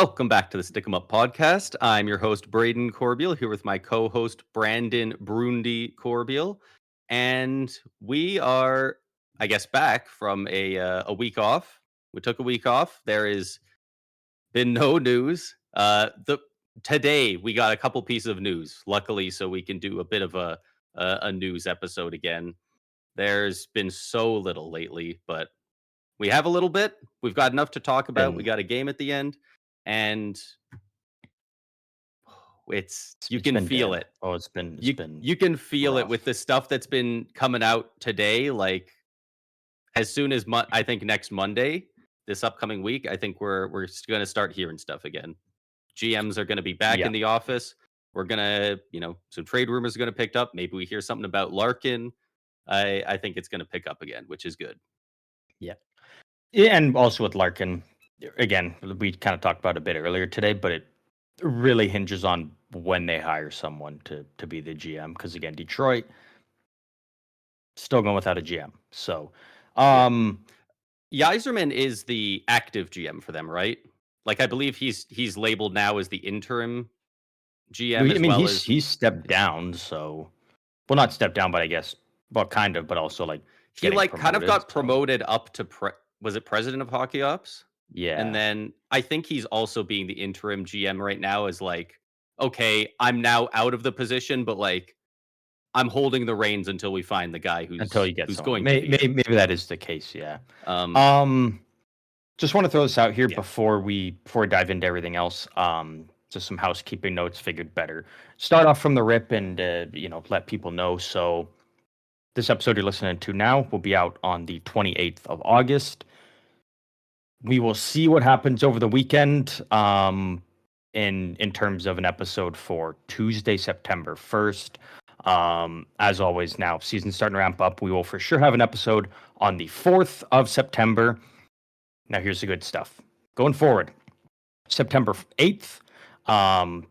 Welcome back to the Stick 'em Up podcast. I'm your host, Braden Corbeil, here with my co host, Brandon Brundy Corbeil. And we are, I guess, back from a week off. We took a week off. There has been no news. Today, we got a couple pieces of news, luckily, so we can do a bit of a news episode again. There's been so little lately, but we have a little bit. We've got enough to talk about. We Been got a game at the end, and you it's can been feel dead. it. Oh, it's You been you can feel it with rough. the stuff that's been coming out today. Like as soon as I think next Monday, this upcoming week, I think we're going to start hearing stuff again. GMs are going to be back Yeah, in the office. We're gonna, some trade rumors are going to pick up. Maybe we hear something about Larkin. I think it's going to pick up again, which is good. yeah. Yeah, and also with Larkin, again, we kind of talked about it a bit earlier today, but it really hinges on when they hire someone to be the GM. Because again, Detroit still going without a GM. So, Yeah. um, Yzerman is the active GM for them, right? Like I believe he's labeled now as the interim GM I as mean, well he's as he's stepped down. So, well, not stepped down, but I guess, well, kind of, but also like he getting like kind of promoted. got So, promoted up to was it president of hockey ops? And yeah. then I think he's also being the interim GM right now as like, okay, I'm now out of the position, but like I'm holding the reins until we find the guy Until you get who's someone, going to be it. maybe that is the case. Yeah. Um, Um, Just want to throw this out here yeah, before we dive into everything else. Just some housekeeping notes. Figured better start off from the rip and let people know. So this episode you're listening to now will be out on the 28th of August. We will see what happens over the weekend. In terms of an episode for Tuesday, September 1st. As always, now season's starting to ramp up. We will for sure have an episode on the 4th of September. Now, here's the good stuff. Going forward, September 8th,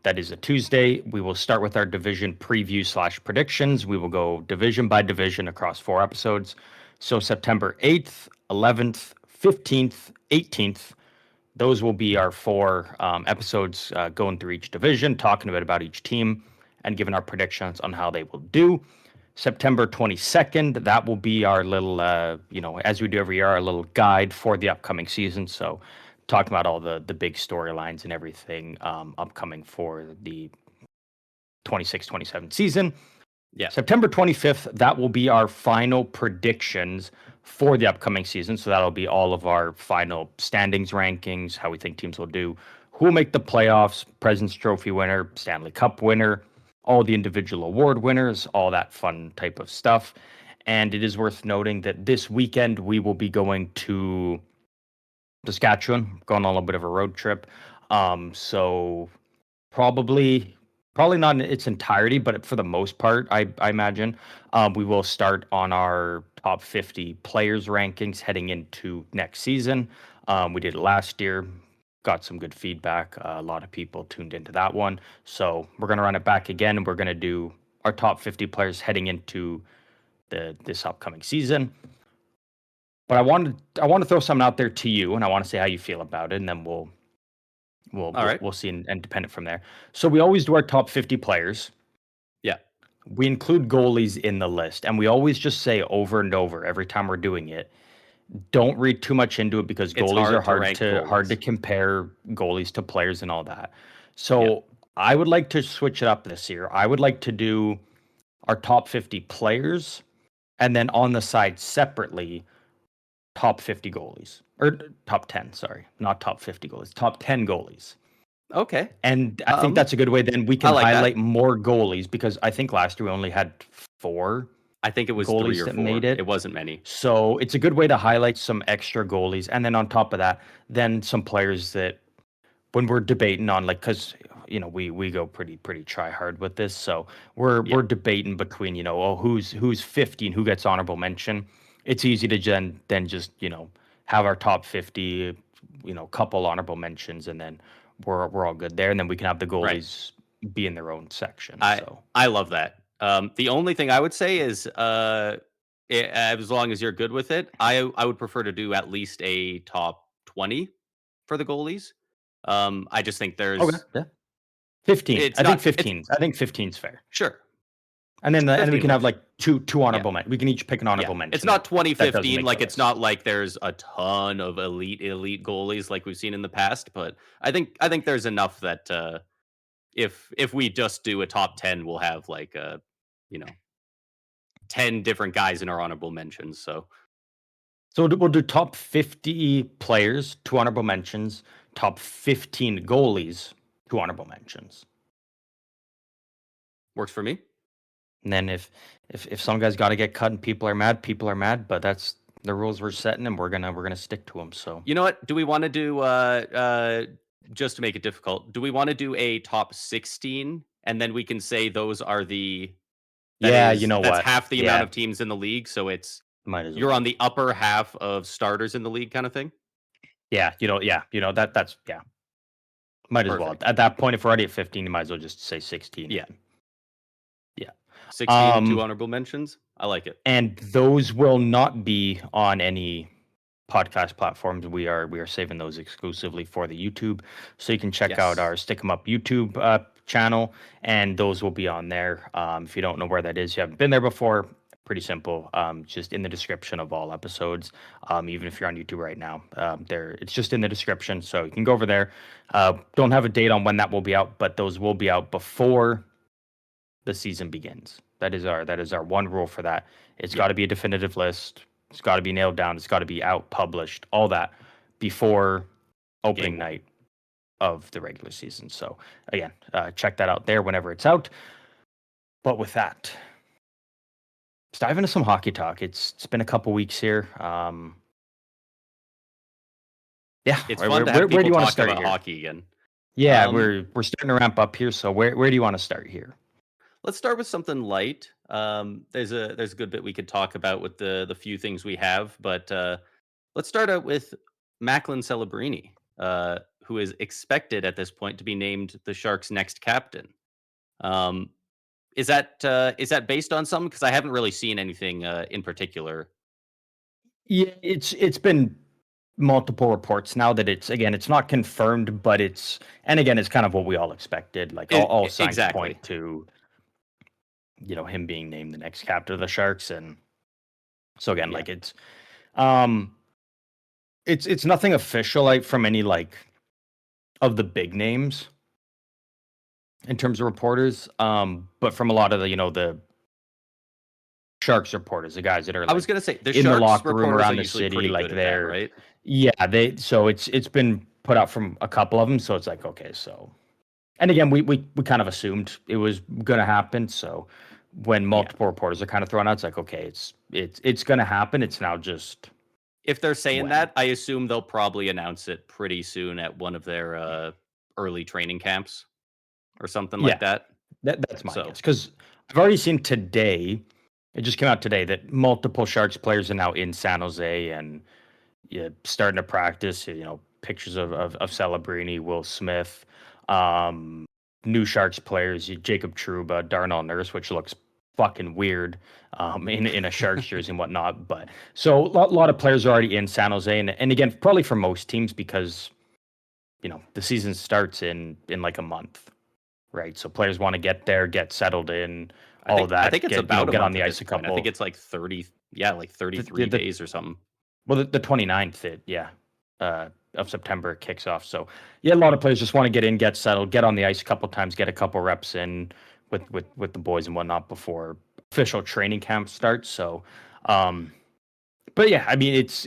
that is a Tuesday, we will start with our division preview / predictions. We will go division by division across 4 episodes. So September 8th, 11th, 15th, 18th, those will be our 4 episodes going through each division, talking a bit about each team, and giving our predictions on how they will do. September 22nd, that will be our little, as we do every year, our little guide for the upcoming season. So, talking about all the big storylines and everything upcoming for the 26-27 season. yeah, September 25th, that will be our final predictions for the upcoming season. So, that'll be all of our final standings, rankings, how we think teams will do, who will make the playoffs, President's Trophy winner, Stanley Cup winner, all the individual award winners, all that fun type of stuff. And it is worth noting that this weekend we will be going to Saskatchewan, going on a little bit of a road trip. So probably not in its entirety, but for the most part, I imagine we will start on our top 50 players rankings heading into next season. We did it last year, got some good feedback. A lot of people tuned into that one. So we're going to run it back again. And we're going to do our top 50 players heading into this upcoming season. But I want to throw something out there to you, and I want to say how you feel about it, and then we'll all right, see and depend it from there. So we always do our top 50 players. yeah, We include goalies in the list, and we always just say over and over every time we're doing it, don't read too much into it because it's goalies are hard to hard rank to goalies. compare goalies to players and all that. Yeah, So I would like to switch it up this year. I would like to do our top 50 players and then on the side separately top 50 goalies or top 10, sorry, not top 50 goalies, top 10 goalies. okay, And I think that's a good way. Then we I can like that. highlight more goalies because I think last year we only had 4 I think it was 3 goalies or that made 4. It it. wasn't many. So it's a good way to highlight some extra goalies. And then on top of that, then some players that when we're debating on like because we go pretty try hard with this. So Yeah, we're debating between, who's 50 and who gets honorable mention. It's easy to then just, have our top 50, couple honorable mentions and then we're all good there. And then we can have the right. goalies be in their own section. I So I love that. The only thing I would say is, as long as you're good with it, I would prefer to do at least a top 20 for the goalies. I just think Okay. there's Yeah. 15. it's not it's I think 15's fair. sure. And then we 15 can have works. like two Yeah. honorable men. We can each pick an Yeah. honorable It's mention not that doesn't 2015, make the like, it's not list. like there's a ton of elite goalies like we've seen in the past, but I think there's enough that, if we just do a top 10, we'll have, like, you know, 10 different guys in our honorable mentions, so So we'll do top 50 players, two honorable mentions, top 15 goalies, two honorable mentions. works for me. And then if some guys got to get cut and people are mad, people are mad, but that's the rules we're setting and we're going to stick to them. So, You know what? Do we wanna do, just to make it difficult, do we wanna do a top 16, and then we can say those are yeah, you know that's what? half the amount Yeah, of teams in the league, so might as you're on well. the upper half of starters in the league kinda thing? Yeah, that's yeah, might as well. Perfect. At that point if we're already at 15, you might as well just say 16 Yeah. then. Yeah. 16, 2 Um honorable mentions? I like it. and those will not be on any podcast platforms. We are saving those exclusively for the YouTube, so you can check out Yes. our Stick 'em Up YouTube channel, and those will be on there. If you don't know where that is, you haven't been there before. Pretty simple. Just in the description of all episodes. Even if you're on YouTube right now, there it's just in the description, so you can go over there. Don't have a date on when that will be out, but those will be out before the season begins. That is our one rule for that. It's got Yeah. to be a definitive list. It's got to be nailed down. It's got to be out, published, all that before Game opening 1. night of the regular season. So again, check that out there whenever it's out. But with that, let's dive into some hockey talk. It's been a couple weeks here. Yeah, It's where, fun where, to where have do people you want to talk start about here? hockey again. Yeah, Um, we're starting to ramp up here. So where do you want to start here? let's start with something light. There's a good bit we could talk about with the few things we have, but, let's start out with Macklin Celebrini, who is expected at this point to be named the Sharks' next captain. Um, is that based on something? Because I haven't really seen anything, in particular. Yeah, it's been multiple reports now that it's not confirmed, but and again, it's kind of what we all expected. Like all signs Exactly. point to him being named the next captain of the Sharks, and so again, Yeah. like um it's nothing official like from any like of the big names in terms of reporters, but from a lot of the Sharks reporters, the guys that are I was like gonna say, the in the Sharks locker room reporters are around the usually city, pretty like good at that, they're right? yeah, so it's been put out from a couple of them, so it's like okay, so and again, we kind of assumed it was gonna happen, so when Yeah. multiple reporters are kind of thrown out, it's like okay, it's gonna happen. It's now just If they're saying when. that, I assume they'll probably announce it pretty soon at one of their, early training camps or something like Yeah, that. that's my So, guess because I've already seen today. It just came out today that multiple Sharks players are now in San Jose and yeah, starting to practice. Pictures of Celebrini, Will Smith, um, new Sharks players, Jacob Trouba, Darnell Nurse, which looks fucking weird in a Sharks jersey and whatnot. But so a lot of players are already in San Jose, and again, probably for most teams because the season starts in like a month, right? So players want to get there, get settled in, I all think I that, think it's about a get on month the at ice this a point. I think couple. it's like 30, yeah, like The, 33 the, days or something. Well, the 29th, of September it kicks off. So yeah, a lot of players just want to get in, get settled, get on the ice a couple times, get a couple reps in with the boys and whatnot before official training camp starts. So, um, but yeah, I mean it's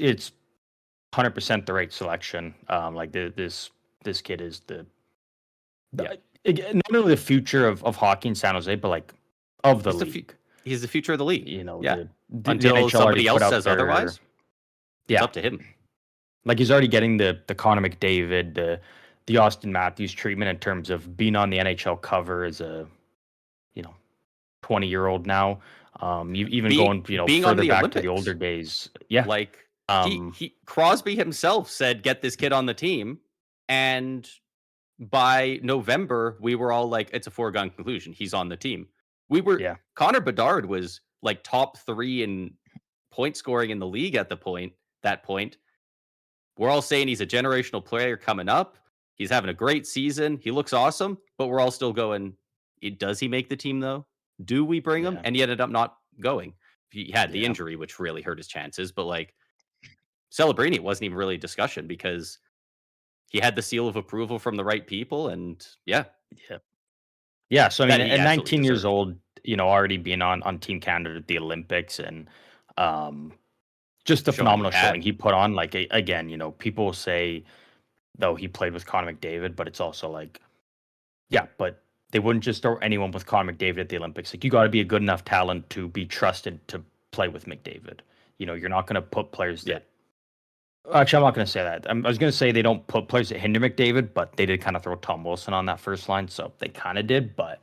100% the right selection. Like this kid is Yeah. not only the future of hockey in San Jose, but like of the He's the fu league. he's the future of the league. Yeah. The Until NHL already somebody put else out says their otherwise, it's yeah. up to him. Like he's already getting the Connor McDavid, the Austin Matthews treatment in terms of being on the NHL cover as a you know 20-year-old now. Even Being going being on further the back to the older Olympics. days. Yeah. Like, he Um. he Crosby himself said, "Get this kid on the team," and by November, we were all like, "It's a foregone conclusion. He's on the team." Yeah. Connor Bedard was like top 3 in point scoring in the league at that point. We're all saying he's a generational player coming up. He's having a great season. He looks awesome, but we're all still going, does he make the team though? Do we bring him? Yeah. And he ended up not going. He had the Yeah. injury, which really hurt his chances. But like Celebrini, it wasn't even really a discussion because he had the seal of approval from the right people. And yeah, Yeah. Yeah. So I mean, that he at absolutely 19 years deserved. old, already being on Team Canada at the Olympics and um just the Showing he phenomenal showing had. he put on. Like again, people say though he played with Connor McDavid, but it's also like, yeah, but they wouldn't just throw anyone with Connor McDavid at the Olympics. Like you got to be a good enough talent to be trusted to play with McDavid. You're not going to put players Yeah. that. Actually, I'm not going to say that. I was going to say they don't put players that hinder McDavid, but they did kind of throw Tom Wilson on that first line, so they kind of did. But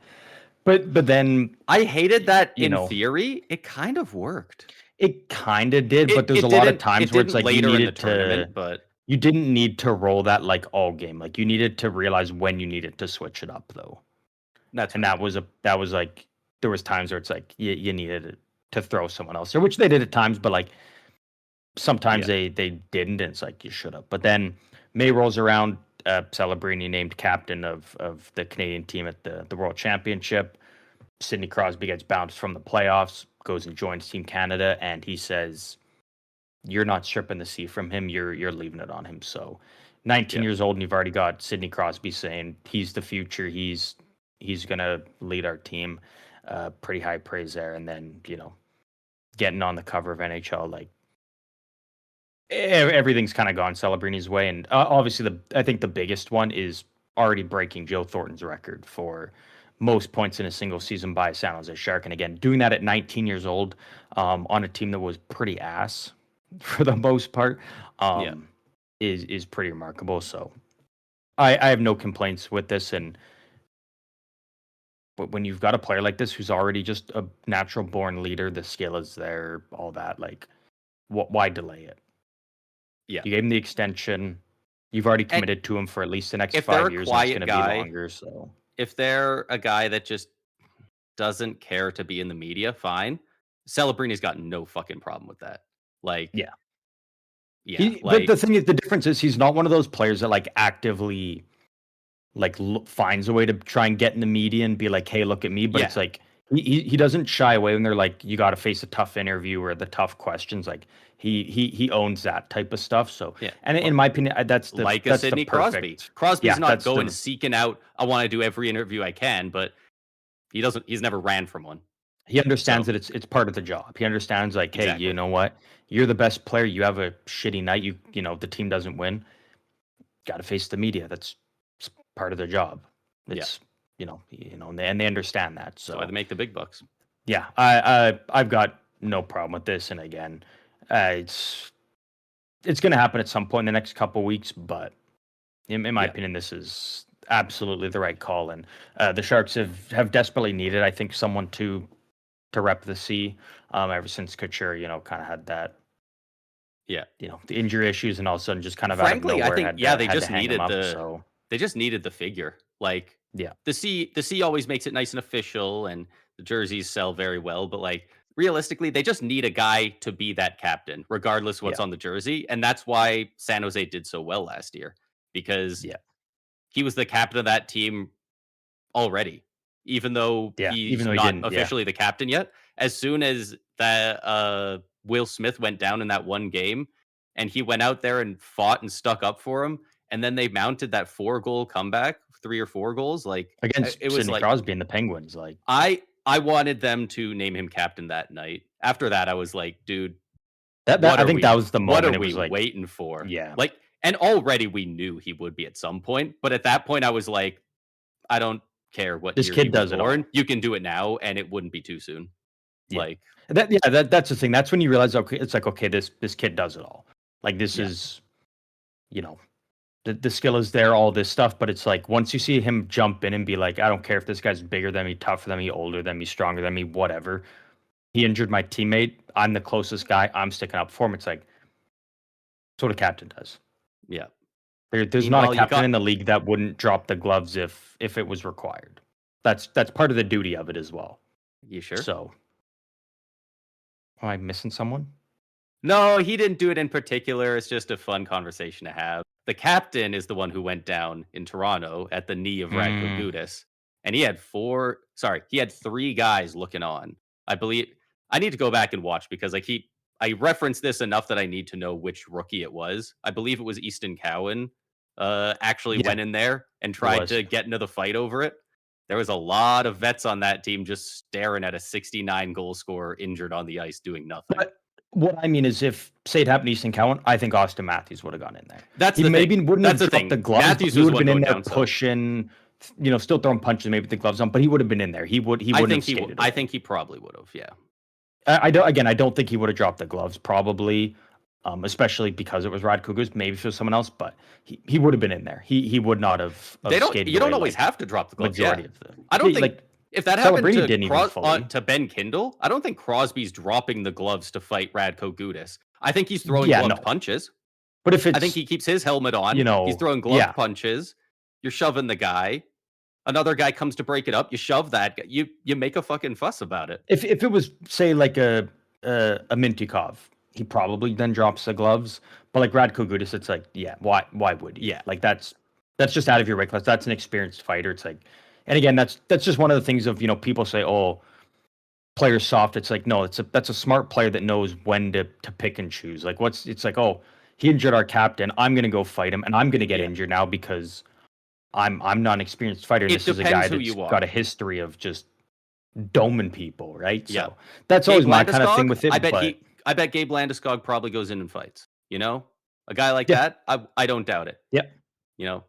then I hated that you in know theory. It kind of worked. it kind of did. But there's It a lot of didn't times it where it's didn't like you later in the needed to. tournament, but You didn't need to roll that like all game. Like you needed to realize when you needed to switch it up though. that's And right. that was like there was times where it's like you needed to throw someone else there, which they did at times, but like sometimes Yeah. they didn't. It's like you should have. But then May rolls around, Celebrini named captain of the Canadian team at the World Championship. Sidney Crosby gets bounced from the playoffs, goes and joins Team Canada, and he says, "You're not stripping the C from him. You're leaving it on him." So, 19 Yep. years old, and you've already got Sidney Crosby saying he's the future. He's gonna lead our team. Pretty high praise there, and then getting on the cover of NHL, like everything's kind of gone Celebrini's way, and obviously I think the biggest one is already breaking Joe Thornton's record for most points in a single season by a San Jose Shark, and again doing that at 19 years old, on a team that was pretty ass for the most part, Yeah. is pretty remarkable. So I have no complaints with this, and but when you've got a player like this who's already just a natural born leader, the skill is there, all that, like, why delay it? Yeah. You gave him the extension. You've already And committed to him for at least the next if they're 5 a years, and it's quiet going to be guy, longer. So if they're a guy that just doesn't care to be in the media, fine. Celebrini's got no fucking problem with that. Like, yeah, yeah, But the like, thing is, the difference is he's not one of those players that like actively like finds a way to try and get in the media and be like, "Hey, look at me." But it's yeah, like he doesn't shy away when they're like, "You got to face a tough interview or the tough questions." Like he owns that type of stuff. So, yeah. and in my opinion, Like a that's the Sidney Crosby. perfect. Crosby's Yeah, not that's going the seeking out, I want to do every interview I can, but he's never ran from one. he understands So, that it's part of the job. He understands like, hey, you exactly. know what? You're the best player. You have a shitty night. The team doesn't win. Got to face the media. That's part of their job. Yeah. It's and they understand that. That's why So they make the big bucks. yeah, I've got no problem with this. And again, it's going to happen at some point in the next couple weeks. But in my Yeah. opinion, this is absolutely the right call. And the Sharks have desperately needed, I think, someone to rep the C. Ever since Couture, kind of had that, Yeah. the injury issues, and all of a sudden, just kind of out of Frankly, I nowhere, think, had yeah, to had to hang him up. So they just needed the figure. Like yeah, the C always makes it nice and official and the jerseys sell very well, but like realistically, they just need a guy to be that captain, regardless yeah, what's on the jersey. And that's why San Jose did so well last year because yeah, he was the captain of that team already, even though yeah. Even he's though he not didn't, yeah, officially the captain yet. As soon as that Will Smith went down in that one game, and he went out there and fought and stuck up for him, and then they mounted that 4-goal comeback, 3 or 4 goals. Like against it was Sidney like Crosby and the Penguins, like I wanted them to name him captain that night. After that, I was like, dude, that. I think that was the what are moment. It we was like, waiting for? yeah, Like, and already we knew he would be at some point, but at that point, I was like, I don't care what this year he kid was does it born. all. You can do it now, and it wouldn't be too soon. Yeah, Like, that's the thing. That's when you realize, okay, it's like, okay, this kid does it all. Like this yeah, is, you know, the skill is there, all this stuff, but it's like once you see him jump in and be like, I don't care if this guy's bigger than me, tougher than me, older than me, stronger than me, whatever. He injured my teammate. I'm the closest guy. I'm sticking up for him. It's like that's what a captain does. yeah. There's not a Meanwhile, you captain in got the league that wouldn't drop the gloves if it was required. That's part of the duty of it as well. you sure? So, am I missing someone? No, he didn't do it in particular. It's just a fun conversation to have. The captain is the one who went down in Toronto at the knee of Radko Mm, Gudas, and he had 3 guys looking on. I believe I need to go back and watch because I referenced this enough that I need to know which rookie it was. I believe it was Easton Cowan, actually yeah, went in there and it tried was. to get into the fight over it. There was a lot of vets on that team just staring at a 69 goal scorer injured on the ice doing nothing. But what I mean is, if say it happened to Easton Cowan, I think Austin Matthews would have gone in there. That's He the maybe thing. wouldn't have That's the dropped the thing. gloves, but Matthews he was would the have one been in going there down, so pushing, still throwing punches, maybe the gloves on, but he would have been in there. He wouldn't have I skated away. think he probably would have, yeah. I don't think he would have dropped the gloves, probably, especially because it was Rod Cougars. Maybe if it was someone else, but he would have been in there. He would not have skated You don't away always like have to drop the gloves, yeah. majority of the. I don't Yeah, think like if that happened Celebrini to didn't even fully. to Ben Kindle, I don't think Crosby's dropping the gloves to fight Radko Gudas. I think he's throwing Yeah, gloved no. punches. But if I think it's he keeps his helmet on. He's throwing gloved yeah, punches. You're shoving the guy. Another guy comes to break it up. You shove that guy. You make a fucking fuss about it. if it was say like a Mintikov, he probably then drops the gloves. But like Radko Gudas, it's like why would he? Yeah. Like that's just out of your weight class. That's an experienced fighter. It's like, and again, that's just one of the things of people say, oh, player's soft. It's like, no, that's a smart player that knows when to pick and choose. Like it's like, oh, he injured our captain. I'm gonna go fight him, and I'm gonna get Yeah. injured now because I'm not an experienced fighter. It This is a depends guy who that's you got are. a history of just doming people, right? Yeah. So that's always Gabe my kind of thing Landeskog, with it. But I bet Gabe Landeskog probably goes in and fights. A guy like yeah, that, I don't doubt it. yeah, You know,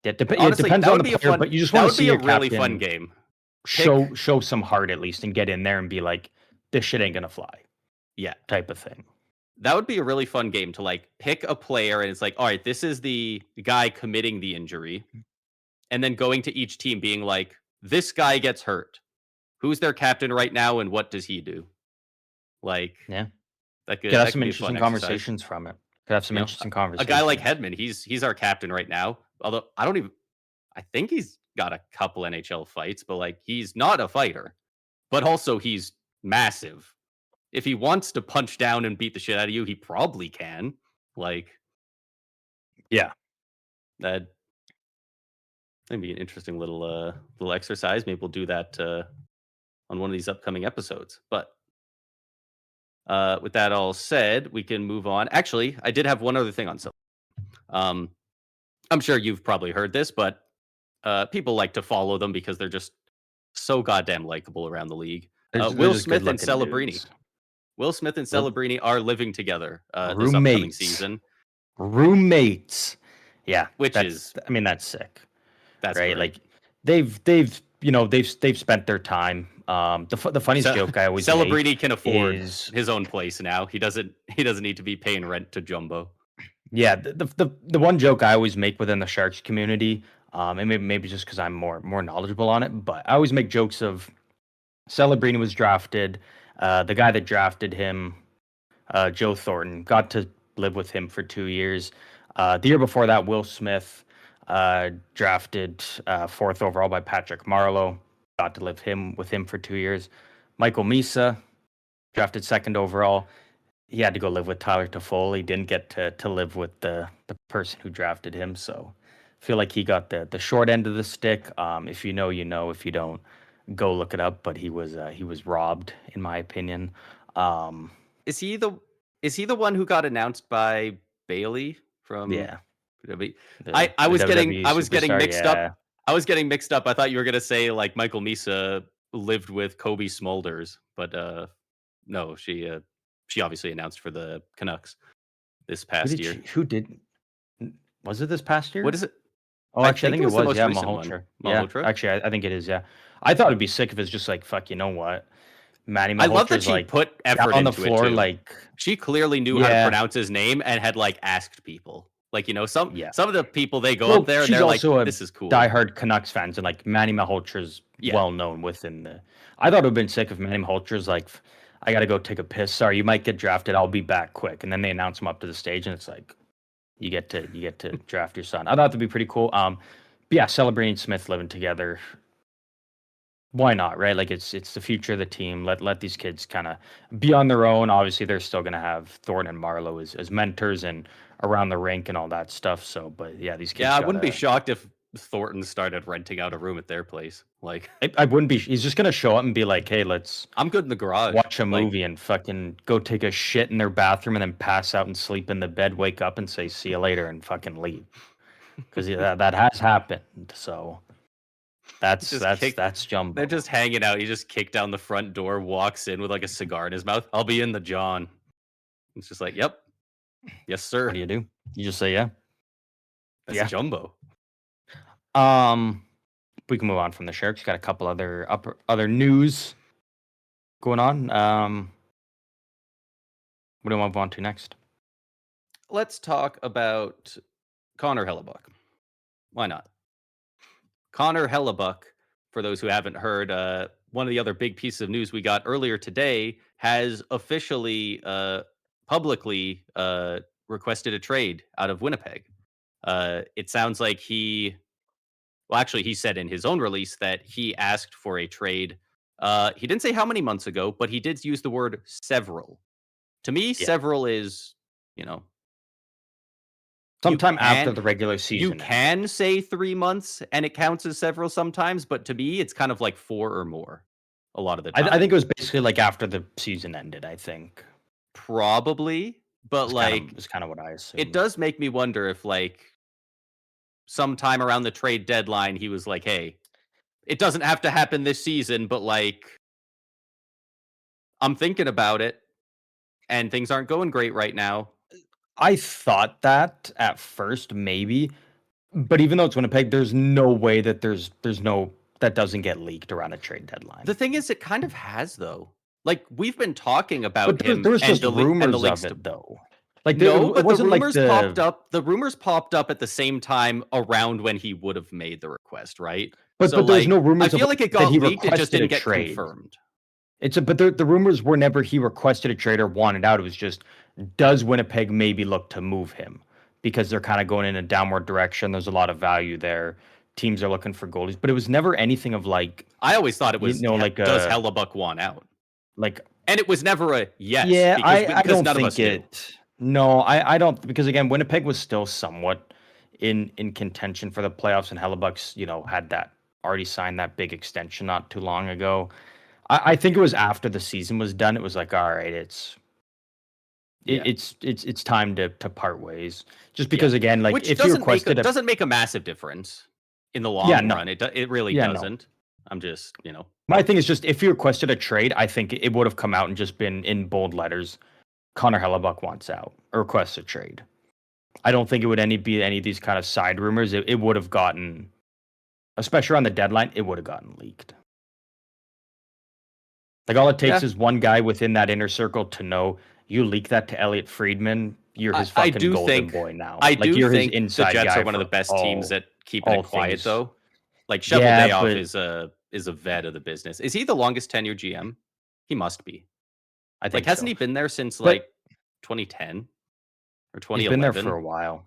it honestly, depends on the player, but you just that want to would see be a your really fun captain game. show some heart at least and get in there and be like, this shit ain't gonna fly, Yeah, type of thing. that would be a really fun game to like pick a player and it's like, all right, this is the guy committing the injury, and then going to each team being like, this guy gets hurt. Who's their captain right now, and what does he do? Like Yeah, that could have that some could be a fun interesting exercise. conversations from it. Could have some You know, interesting a guy like conversations. Hedman, he's our captain right now. Although I think he's got a couple NHL fights, but like he's not a fighter. But also he's massive. If he wants to punch down and beat the shit out of you, he probably can. Like Yeah, that would be an interesting little exercise. Maybe we'll do that on one of these upcoming episodes. But with that all said, we can move on. Actually, I did have one other thing on something. Um, I'm sure you've probably heard this, but people like to follow them because they're just so goddamn likable around the league. they're Will just good Smith and looking Celebrini. dudes. Will Smith and Well, Celebrini are living together this upcoming roommates, season, roommates. Yeah, which that's. is I mean, that's sick, that's right? great. Like they've spent their time. The funniest joke I always make Celebrini can afford is his own place now. He doesn't need to be paying rent to Jumbo. yeah, the one joke I always make within the Sharks community, and maybe just because I'm more knowledgeable on it, but I always make jokes of Celebrini was drafted. The guy that drafted him, Joe Thornton, got to live with him for 2 years. The year before that, Will Smith, drafted 4th overall by Patrick Marleau, got to live with him for 2 years. Michael Misa, drafted 2nd overall. He had to go live with Tyler Toffoli. Didn't get to live with the person who drafted him. So I feel like he got the short end of the stick. If you know, you know. If you don't, go look it up. But he was robbed, in my opinion. Is he the one who got announced by Bailey from Yeah, WWE? the I was WWE getting superstar. mixed Yeah, up. I was getting mixed up. I thought you were gonna say like Michael Misa lived with Kobe Smulders, but no, she obviously announced for the Canucks this past year. Who did? Was it this past year? What is it? Oh, I actually, I think think it it was the was. most Yeah, recent one. Malhotra. Yeah, Malhotra? actually, I think it is. Yeah, I thought it'd be sick if it's just like, fuck. You know what? Manny I love that Malhotra's she like put effort on the into floor, it too. like She clearly knew how to yeah, pronounce his name and had like asked people. Like, some yeah. of the people they go Well, up there and she's they're like, also a this is cool. diehard Canucks fans, and like Manny Malhotra's Yeah. well known within the. I thought it would have been sick if Manny Malhotra's like, I got to go take a piss. Sorry, you might get drafted. I'll be back quick. And then they announce him up to the stage, and it's like, you get to draft your son. I thought that'd be pretty cool. But yeah, Celebrini and Smith living together. Why not, right? Like it's the future of the team. Let these kids kind of be on their own. Obviously, they're still gonna have Thornton and Marlowe as mentors and around the rink and all that stuff. So, but yeah, these Yeah, kids I wouldn't be gotta. shocked if Thornton started renting out a room at their place. Like, I wouldn't be. He's just gonna show up and be like, "Hey, let's I'm good in the garage. watch a Like, movie and fucking go take a shit in their bathroom and then pass out and sleep in the bed. Wake up and say see you later and fucking leave." Because that has happened. So that's just that's kick. that's They're Jumbo. just hanging out. He just kicked down the front door, walks in with like a cigar in his mouth. I'll be in the John. It's just like, yep, yes, What sir. do? You just say yeah. That's Yeah. Jumbo. We can move on from the Sharks. Got a couple other news going on. What do we move on to next? Let's talk about Connor Hellebuyck. Why not? Connor Hellebuyck, for those who haven't heard, one of the other big pieces of news we got earlier today has officially, publicly requested a trade out of Winnipeg. It sounds like well, actually, he said in his own release that he asked for a trade. He didn't say how many months ago, but he did use the word several. To me, Yeah. several is, you know, you Sometime after can the regular you season ended. can say 3 months and it counts as several sometimes, but to me, it's kind of like 4 or more a lot of the I think time. it was basically like after the season ended. I think Probably, but, like, was kind of what I it assumed. does make me wonder if, like, sometime around the trade deadline, he was like, "Hey, it doesn't have to happen this season, but, like, I'm thinking about it, and things aren't going great right now." I thought that at first, maybe, but even though it's Winnipeg, there's no way that there's no that doesn't get leaked around a trade deadline. The thing is, it kind of has, though. Like, we've been talking about But him there was and just the rumors of links. it, though. Like No, it but wasn't like the rumors popped up at the same time around when he would have made the request, right? So, but there was no like, I rumors of feel like, like it that got he leaked, it just requested a didn't get trade. confirmed. But the rumors were never he requested a trade or wanted out. It was just, does Winnipeg maybe look to move him because they're kind of going in a downward direction. There's a lot of value there. Teams are looking for goalies, but it was never anything of like, I always thought it was, like does Hellebuyck want out? like And it was never a yes, yeah. I because don't none of think us knew. it. No, I don't, because again, Winnipeg was still somewhat in contention for the playoffs, and Hellebuck's had that already signed that big extension not too long ago. I think it was after the season was done. It was like, all right, Yeah. it's time to part ways. Just Yeah. because again, like Which if you doesn't make a massive difference in the yeah, long no, run. It really yeah, no. doesn't. I'm just, My thing is just if you requested a trade, I think it would have come out and just been in bold letters. Connor Hellebuyck wants out or requests a trade. I don't think it would be any of these kind of side rumors. It would have gotten, especially around the deadline, it would have gotten leaked. Like all it takes Yeah. is one guy within that inner circle to know you leak that to Elliot Friedman, you're his I fucking do golden think boy now. I Like do you're his think the inside Jets guy are one of the for best teams at keeping all it quiet, things. though. Like, Yeah, Cheveldayoff but is a vet of the business. Is he the longest tenured GM? He must be. I Like, think hasn't so. he been there since, But like, 2010 or he's been there for 2011? a while.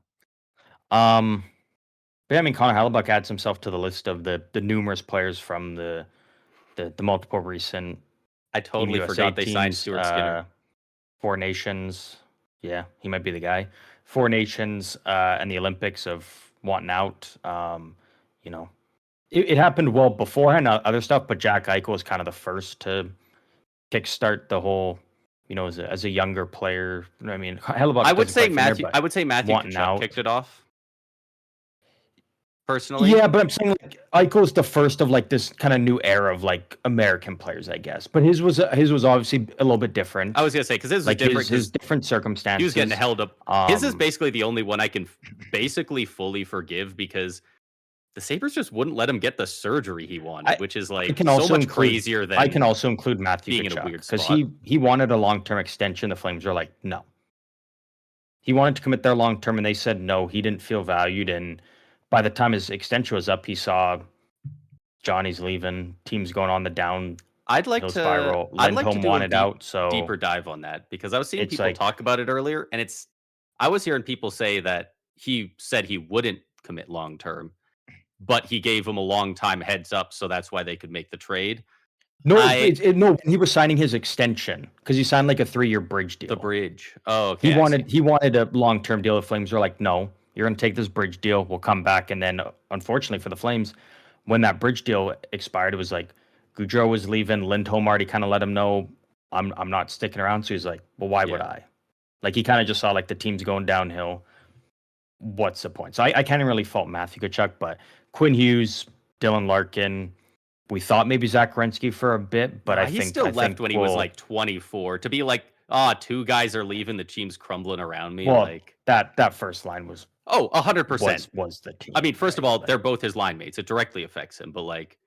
But yeah, I mean, Connor Hellebuyck adds himself to the list of the numerous players from the multiple recent I Team totally USA forgot they signed teams, Stuart Skinner. Four Nations. Yeah, he might be the guy. Four Nations and the Olympics of wanting out. You know, it happened well beforehand, other stuff, but Jack Eichel was kind of the first to kickstart the whole, as a younger player. I mean, Hellebuyck I would doesn't say quite fit there, Matthew but I would say Matthew wanting Tkachuk out. kicked it off. Personally. Yeah, but I'm saying like Eichel's the first of like this kind of new era of like American players, I guess. But his was obviously a little bit different. I was gonna say, because his was Like different. his different He circumstances. was getting held up. His is Um, basically the only one I can basically fully forgive, because the Sabres just wouldn't let him get the surgery he wanted, I which is I like can so also much include crazier than I can also include Matthew being in a Tkachuk weird because spot. he wanted a long-term extension. The Flames were like, no. He wanted to commit there long-term, and they said no. He didn't feel valued, and by the time his extension was up, he saw Johnny's leaving, teams going on the downhill I'd like to spiral. I'd like to Lindholm do a wanted out, so deeper dive on that, because I was seeing it's people like, talk about it earlier, and I was hearing people say that he said he wouldn't commit long term. but he gave him a long time heads up, so that's why they could make the trade. No, I no, when he was signing his extension, because he signed like a 3-year bridge The deal. bridge. Oh, He okay, I see. wanted a long-term deal. The Flames were like, no, you're going to take this bridge deal. We'll come back. And then, unfortunately for the Flames, when that bridge deal expired, it was like Goudreau was leaving. Lindholm already kind of let him know, I'm not sticking around. So he's like, well, why would Yeah. I? Like he kind of just saw like the team's going downhill. What's the point? So I can't really fault Matthew Tkachuk, but Quinn Hughes, Dylan Larkin. We thought maybe Zach Werenski for a bit, but He still left when he was like 24. To be like, two guys are leaving, the team's crumbling around me. well, Like, that first line was 100%. was the team. I mean, first of all, right? they're both his line mates. It directly affects him. But like,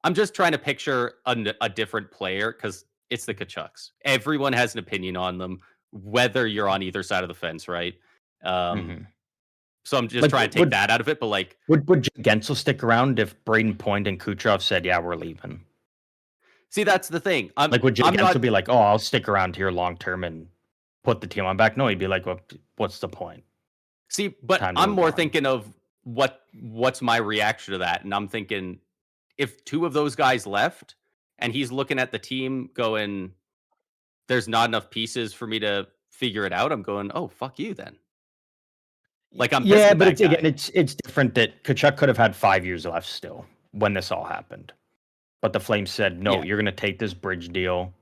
I'm just trying to picture a different player because it's the Kachucks. Everyone has an opinion on them, whether you're on either side of the fence, right? Um, Mhm. so I'm just Like, trying to take that out of it. But like, would Jake Gensel stick around if Braden Point and Kucherov said, "Yeah, we're leaving"? see, that's the thing. Like, would Jake I'm Gensel not. be like, "Oh, I'll stick around here long term and put the team on back"? No, he'd be like, "What's the point? See, but Time to I'm move more on." thinking of what's my reaction to that, and I'm thinking if two of those guys left, and he's looking at the team going, "There's not enough pieces for me to figure it out." I'm going, "Oh, fuck you then." Like I'm pissed Yeah, at but that it's again, guy. it's different that Kachuk could have had 5 years left still when this all happened, but the Flames said, "No, Yeah. you're going to take this bridge deal,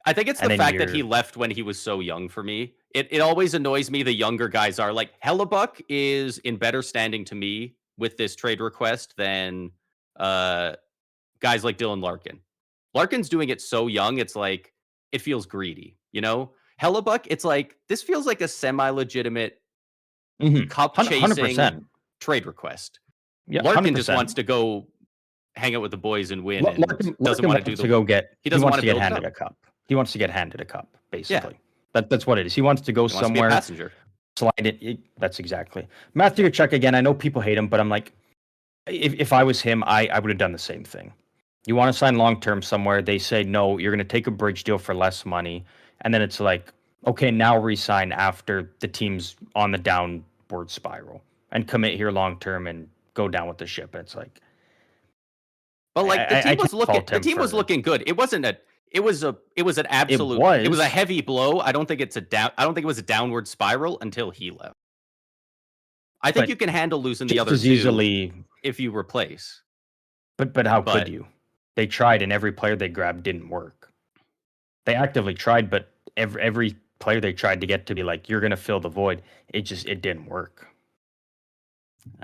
I think it's and the then fact that he you're." left when he was so young for me. It always annoys me the younger guys are like Hellebuyck is in better standing to me with this trade request than uh guys like Dylan Larkin. Larkin's doing it so young, it's like it feels greedy, you know? Hellebuyck, it's like this feels like a semi-legitimate Mhm. cup 100%. chasing trade request. Yeah, Larkin just 100%. wants to go hang out with the boys and win and doesn't Larkin want to do wants to the go get he he doesn't wants want to to get build it handed up. a cup. He wants to get handed a cup, Yeah. basically. That's what it is. He wants to go He wants to be a somewhere, passenger. slide it. That's exactly. Matthew Tkachuk again. I know people hate him, but I'm like, if I was him, I would have done the same thing. You want to sign long term somewhere? They say no. You're going to take a bridge deal for less money, and then it's like, okay, now resign after the team's on the downward spiral and commit here long term and go down with the ship. And it's like, But like I can't fault the him team was for looking good. It was an it. absolute it was a Was heavy blow. I don't think it was a downward spiral until he left. I think you but can handle losing the just other as two easily. if you replace. But how could But you? They tried, and every player they grabbed didn't work. They actively tried, but every player they tried to get to be like, you're going to fill the void. It didn't work.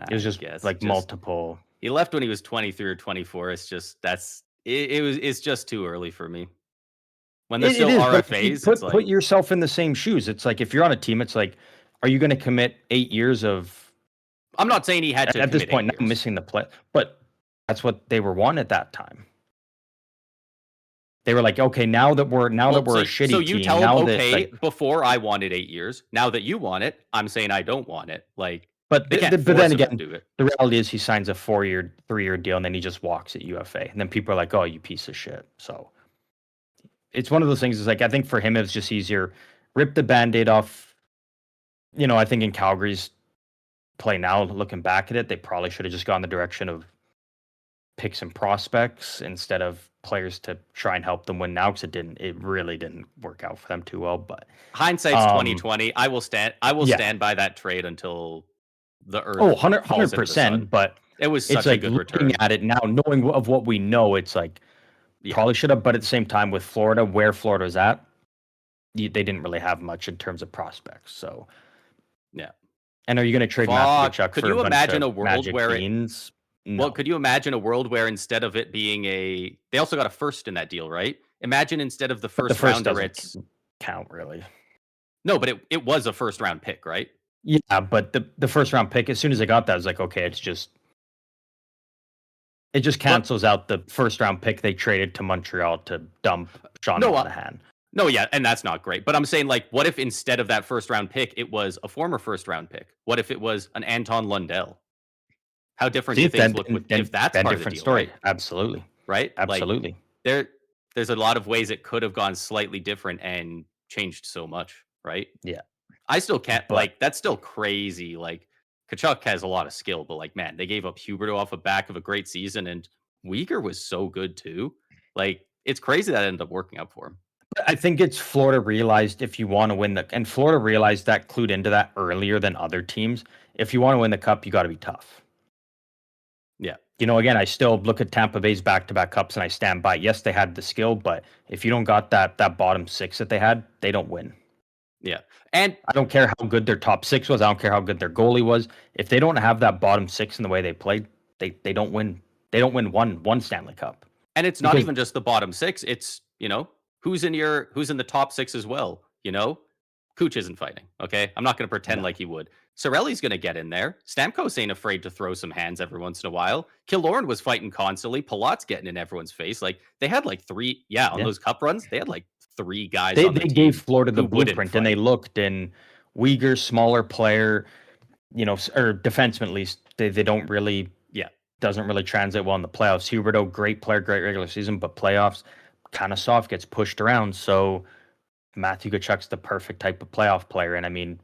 It was I just guess like multiple. he left when he was 23 or 24. It's just it's just too early for me. When they're It still is, but if you RFAs, it's put like yourself in the same shoes. It's like if you're on a team, it's like, are you going to commit 8 years of I'm not saying he had to at this commit 8 point now years. missing the play? But that's what they were wanting at that time. They were like, okay, now that we're a So shitty you team, tell him, now that okay, like, before I wanted 8 years. Now that you want it, I'm saying I don't want it. Like but they can't but then force him to again, do it. the reality is he signs a 4-year, 3-year deal, and then he just walks at UFA, and then people are like, oh, you piece of shit. So it's one of those things. Is like I think for him, it's just easier rip the Band-Aid off. I think in Calgary's play now, looking back at it, they probably should have just gone the direction of pick some prospects instead of players to try and help them win now because it really didn't work out for them too well. But Hindsight's um 2020. I will yeah, stand by that trade until the oh, earth 100 falls into the sun. percent. But It was it's such a like good looking return. at it now, knowing of what we know, it's like Yeah. probably should have. But at the same time, with Florida, where Florida's at, they didn't really have much in terms of prospects. So, Yeah. and are you going to trade Matthew Fuck. Tkachuk Could for a you bunch imagine of a world Magic where it Beans? well, No. could you imagine a world where instead of it being they also got a first in that deal, right? Imagine instead of the But the first first rounder, doesn't it's count really. no, but it was a first round pick, right? Yeah, but the first round pick, as soon as I got that, I was like, okay, it just But cancels out the first round pick they traded to Montreal to dump Sean no, Monahan. no, yeah, and that's not great. But I'm saying, like, what if instead of that first round pick, it was a former first round pick? What if it was an Anton Lundell? How different See, do things look with if that's then part of the different deal, story. right? Absolutely. Right? Like Absolutely. there there's a lot of ways it could have gone slightly different and changed so much, right? Yeah. I still can't But that's still crazy. Like Kachuk has a lot of skill, but like, man, they gave up Huberdeau off the back of a great season, and Uyghur was so good too. Like, it's crazy that ended up working out for him. But I think it's Florida realized if you want to win and Florida realized that clued into that earlier than other teams. If you want to win the cup, you got to be tough. Yeah. Again, I still look at Tampa Bay's back-to-back cups and I stand by. Yes, they had the skill, but if you don't got that bottom six that they had, they don't win. Yeah. And I don't care how good their top six was. I don't care how good their goalie was. If they don't have that bottom six in the way they played, they don't win. They don't win one Stanley Cup. it's not even just the bottom six. It's, who's in the top six as well, Cooch isn't fighting. Okay. I'm not going to pretend like he would. Cirelli's going to get in there. Stamkos ain't afraid to throw some hands every once in a while. Killorn was fighting constantly. Palat's getting in everyone's face. Like, they had like three, on those cup runs, they had like three guys They on the team gave Florida the who wouldn't blueprint, and they fight. looked in Uyghur, smaller player, or defenseman at least. They don't really, doesn't really translate well in the playoffs. Huberdeau, great player, great regular season, but playoffs kind of soft, gets pushed around. So Matthew Tkachuk's the perfect type of playoff player. And I mean,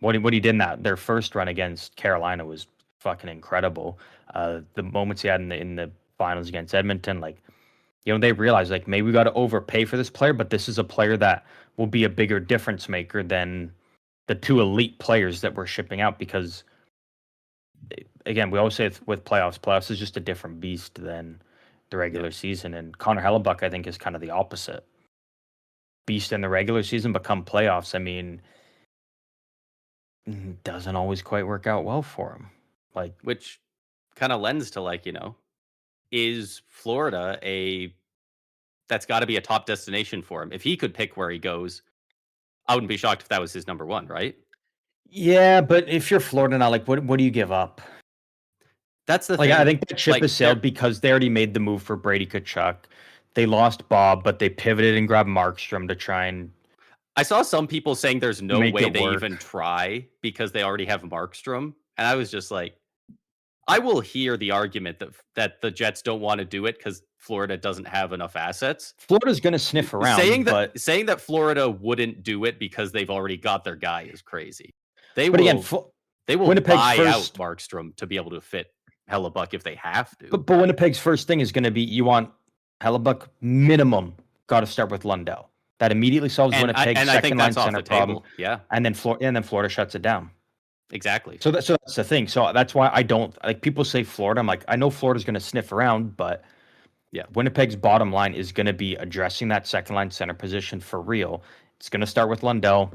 what he did in their first run against Carolina was fucking incredible. The moments he had in the finals against Edmonton, like, they realized like maybe we got to overpay for this player, but this is a player that will be a bigger difference maker than the two elite players that we're shipping out. Because again, we always say with playoffs is just a different beast than the regular season. And Connor Hellebuyck, I think, is kind of the opposite. Beast in the regular season, but come playoffs, I mean, doesn't always quite work out well for him. Like, which kind of lends to like, is Florida that's got to be a top destination for him. If he could pick where he goes, I wouldn't be shocked if that was his number one, right? Yeah, but if you're Florida now, like, what do you give up? That's the like, thing. I think that ship has sailed because they already made the move for Brady Tkachuk. They lost Bob, but they pivoted and grabbed Markstrom to try and. I saw some people saying there's no way they work. even try because they already have Markstrom, and I was just like, I will hear the argument that the Jets don't want to do it because Florida doesn't have enough assets. Florida's going to sniff around. Saying that Florida wouldn't do it because they've already got their guy is crazy. They will Winnipeg's buy out Markstrom to be able to fit Hellebuyck if they have to. But Winnipeg's first thing is going to be, you want Hellebuyck minimum, got to start with Lundell. That immediately solves Winnipeg's second line center problem. Yeah, and then Florida shuts it down. Exactly. So that's the thing. So that's why I don't like people say Florida. I'm like, I know Florida's going to sniff around, but Winnipeg's bottom line is going to be addressing that second line center position for real. It's going to start with Lundell.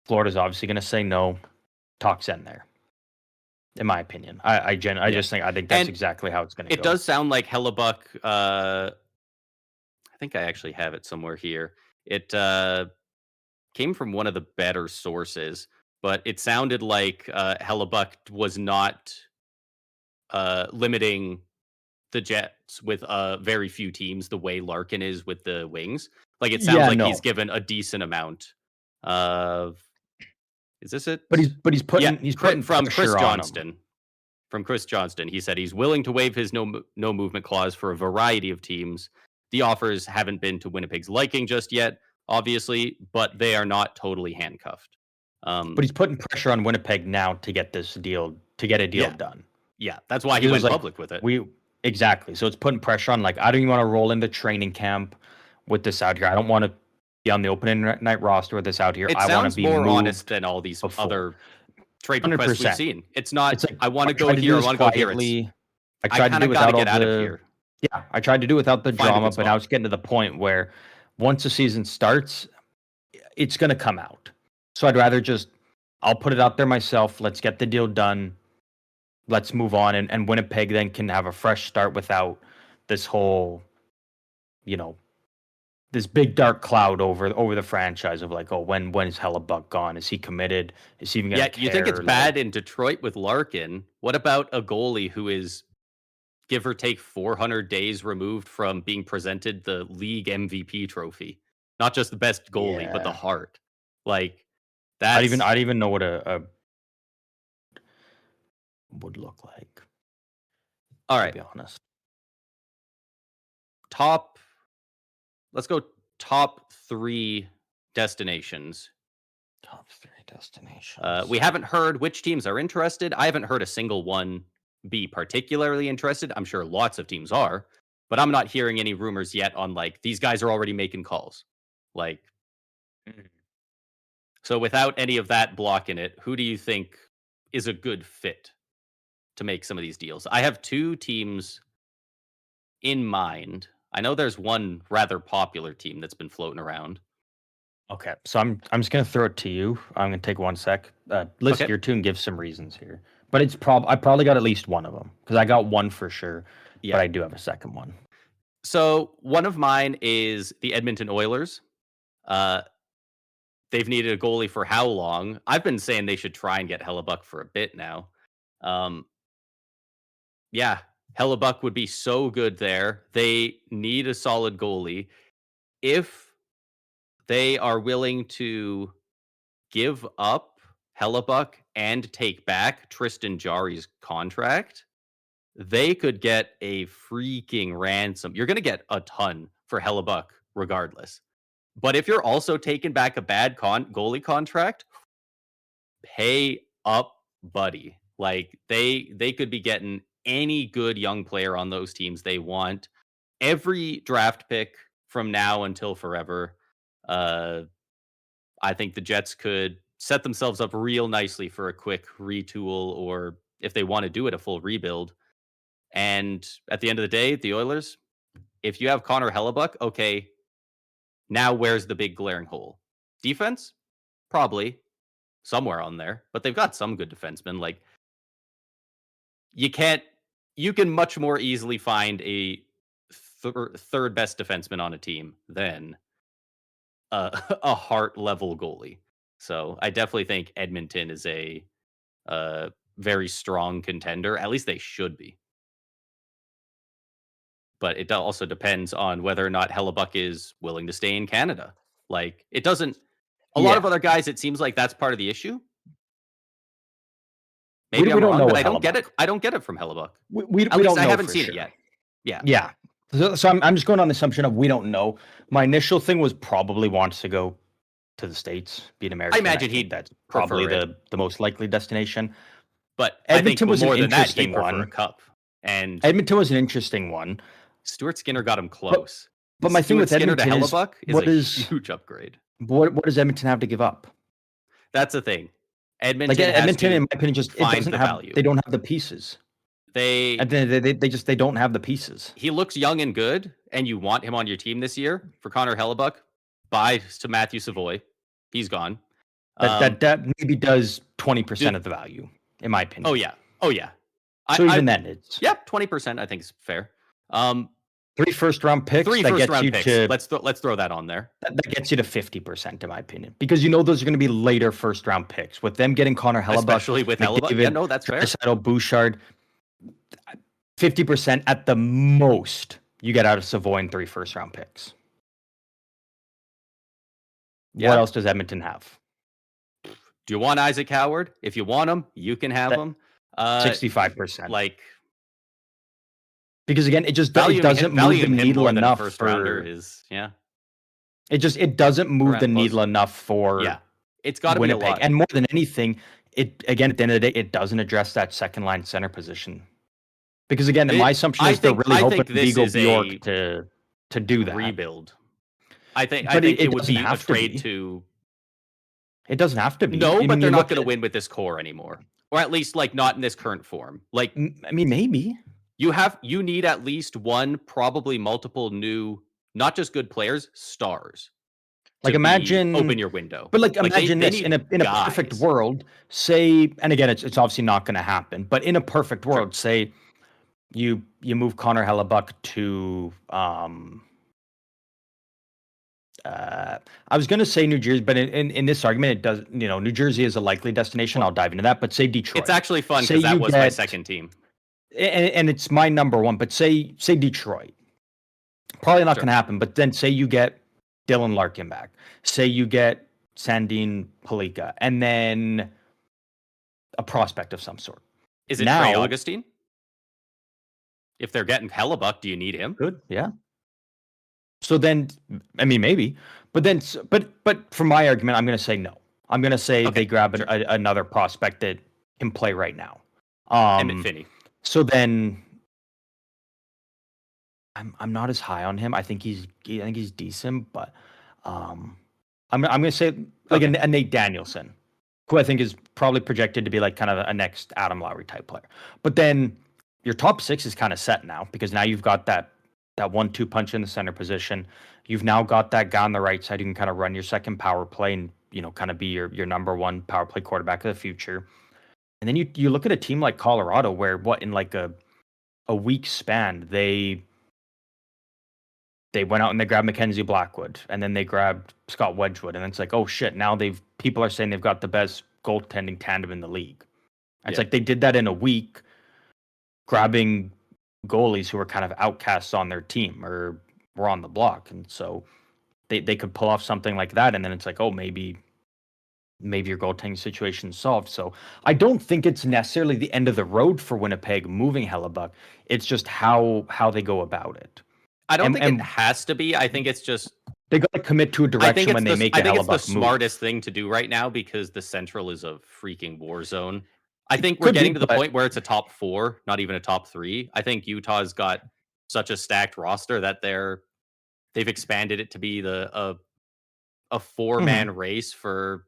Florida's obviously going to say no. Talks end there. In my opinion, I just think that's exactly how it's going to go. It does sound like Hellebuyck. I think I actually have it somewhere here. It came from one of the better sources, but it sounded like Hellebuyck was not limiting the Jets with very few teams the way Larkin is with the Wings. Like, it sounds he's given a decent amount of. Is this it? But he's putting from Chris Johnston. From Chris Johnston, he said he's willing to waive his no movement clause for a variety of teams. The offers haven't been to Winnipeg's liking just yet, obviously, but they are not totally handcuffed. But he's putting pressure on Winnipeg now to get a deal done. Yeah, that's why he went public with it. Exactly. So it's putting pressure on, like, I don't even want to roll into training camp with this out here. I don't want to be on the opening night roster with this out here. I want to be more honest than all these other trade requests we've seen. It's not. It's like, I want to go here. I want to go here. I tried to do without all the. Yeah, I tried to do without the drama, but now it's getting to the point where once the season starts, it's going to come out. So I'd rather I'll put it out there myself. Let's get the deal done. Let's move on, and Winnipeg then can have a fresh start without this whole, this big dark cloud over the franchise of like, oh, when is Hellebuyck gone? Is he committed? Is he even going to care? You think it's bad in Detroit with Larkin? What about a goalie who is, give or take, 400 days removed from being presented the league MVP trophy? Not just the best goalie, but the Hart. Like, that's... I'd even know what a would look like. All right. To be honest. Let's go top 3 destinations Top 3 destinations. We haven't heard which teams are interested. I haven't heard a single one be particularly interested. I'm sure lots of teams are, but I'm not hearing any rumors yet on like these guys are already making calls. Like, Mm. so without any of that blocking it, who do you think is a good fit to make some of these deals? I have two teams in mind. I know there's one rather popular team that's been floating around. Okay, so I'm just gonna throw it to you. I'm gonna take 1 sec. List Okay. your two and give some reasons here. But it's I probably got at least one of them because I got one for sure. Yeah. But I do have a second one. So one of mine is the Edmonton Oilers. They've needed a goalie for how long? I've been saying they should try and get Hellebuyck for a bit now. Um, yeah, Hellebuyck would be so good there. They need a solid goalie. If they are willing to give up Hellebuyck and take back Tristan Jarry's contract, they could get a freaking ransom. You're going to get a ton for Hellebuyck regardless. But if you're also taking back a bad goalie contract, pay up, buddy. Like they could be getting any good young player on those teams they want. Every draft pick from now until forever. I think the Jets could set themselves up real nicely for a quick retool, or if they want to do it, a full rebuild. And at the end of the day, the Oilers, if you have Connor Hellebuyck, okay, now where's the big glaring hole? Defense? Probably somewhere on there, but they've got some good defensemen. Like you can much more easily find a third best defenseman on a team than a Hart level goalie. So I definitely think Edmonton is a very strong contender. At least they should be. But it also depends on whether or not Hellebuyck is willing to stay in Canada. Like it doesn't. A lot of other guys, it seems like that's part of the issue. Maybe I'm wrong, but I don't get it. I don't get it from Hellebuyck. We At least don't know I haven't for seen sure. it yet. Yeah. Yeah. So I'm just going on the assumption of we don't know. My initial thing was probably wants to go to the States, be an American. I imagine that's probably the most likely destination. But Edmonton I think was more an than that, he'd interesting prefer one. a cup. And Edmonton was an interesting one. Stuart Skinner got him close. But my thing with Skinner Edmonton to Hellebuyck is a huge upgrade. What does Edmonton have to give up? That's the thing. Edmonton, in my opinion, just they don't have the pieces. They don't have the pieces. He looks young and good, and you want him on your team this year for Connor Hellebuyck. Bye to Matthew Savoy. He's gone. That maybe does 20% of the value, in my opinion. Oh yeah. So even then, it's 20%. I think is fair. 3 first-round picks. Let's throw that on there. That gets you to 50%, in my opinion, because those are going to be later first-round picks. With them getting Connor Hellebuyck, especially with Hellebuyck, that's fair. Bouchard, 50% at the most you get out of Savoy in 3 first-round picks. Yeah. What else does Edmonton have? Do you want Isaac Howard? If you want him, you can have him. 65%. Because again, it doesn't move the needle enough for It doesn't move the needle enough for it's got to be a lot. And more than anything, at the end of the day, it doesn't address that second line center position. Because again, my assumption is they're really hoping Vigo Bjork to do that rebuild. I think it would be a trade to. It doesn't have to be. No, but they're not going to win with this core anymore, or at least not in this current form. Maybe. You need at least one, probably multiple new, not just good players, stars. Imagine open your window. But imagine this in a perfect world. Say, and again, it's obviously not going to happen. But in a perfect world, say you move Connor Hellebuyck to I was going to say New Jersey, but in this argument, it does. New Jersey is a likely destination. I'll dive into that. But say Detroit. It's actually fun because that was my second team. And it's my number one, but say Detroit. Probably not going to happen, but then say you get Dylan Larkin back. Say you get Sandin Palika, and then a prospect of some sort. Is it Trey Augustine? If they're getting Hellebuyck, do you need him? Good, yeah. So then, maybe. But for my argument, I'm going to say no. I'm gonna say Okay, they grab sure. another prospect that can play right now. Emmett Um, Finney. so then I'm not as high on him. I think he's decent, but um, I'm gonna say like Okay. a Nate Danielson, who I think is probably projected to be like kind of a next Adam Lowry type player. But then your top six is kind of set now because now you've got that 1-2 punch in the center position. You've now got that guy on the right side who can kind of run your second power play and kind of be your number one power play quarterback of the future. And then you look at a team like Colorado where in like a week span they went out and they grabbed Mackenzie Blackwood, and then they grabbed Scott Wedgwood, and it's like, oh shit, now people are saying they've got the best goaltending tandem in the league. It's like they did that in a week, grabbing goalies who were kind of outcasts on their team or were on the block, and so they could pull off something like that, and then it's like, oh, maybe your goaltending situation is solved. So I don't think it's necessarily the end of the road for Winnipeg moving Hellebuyck. It's just how they go about it. I don't think it And has to be. I think it's just they got to commit to a direction when they make I a think it's the Hellebuyck move. smartest thing to do right now because the Central is a freaking war zone. I think we're Could be, getting to the but point where it's a top 4, not even a top 3. I think Utah's got such a stacked roster that they've expanded it to be a 4-man mhm. race for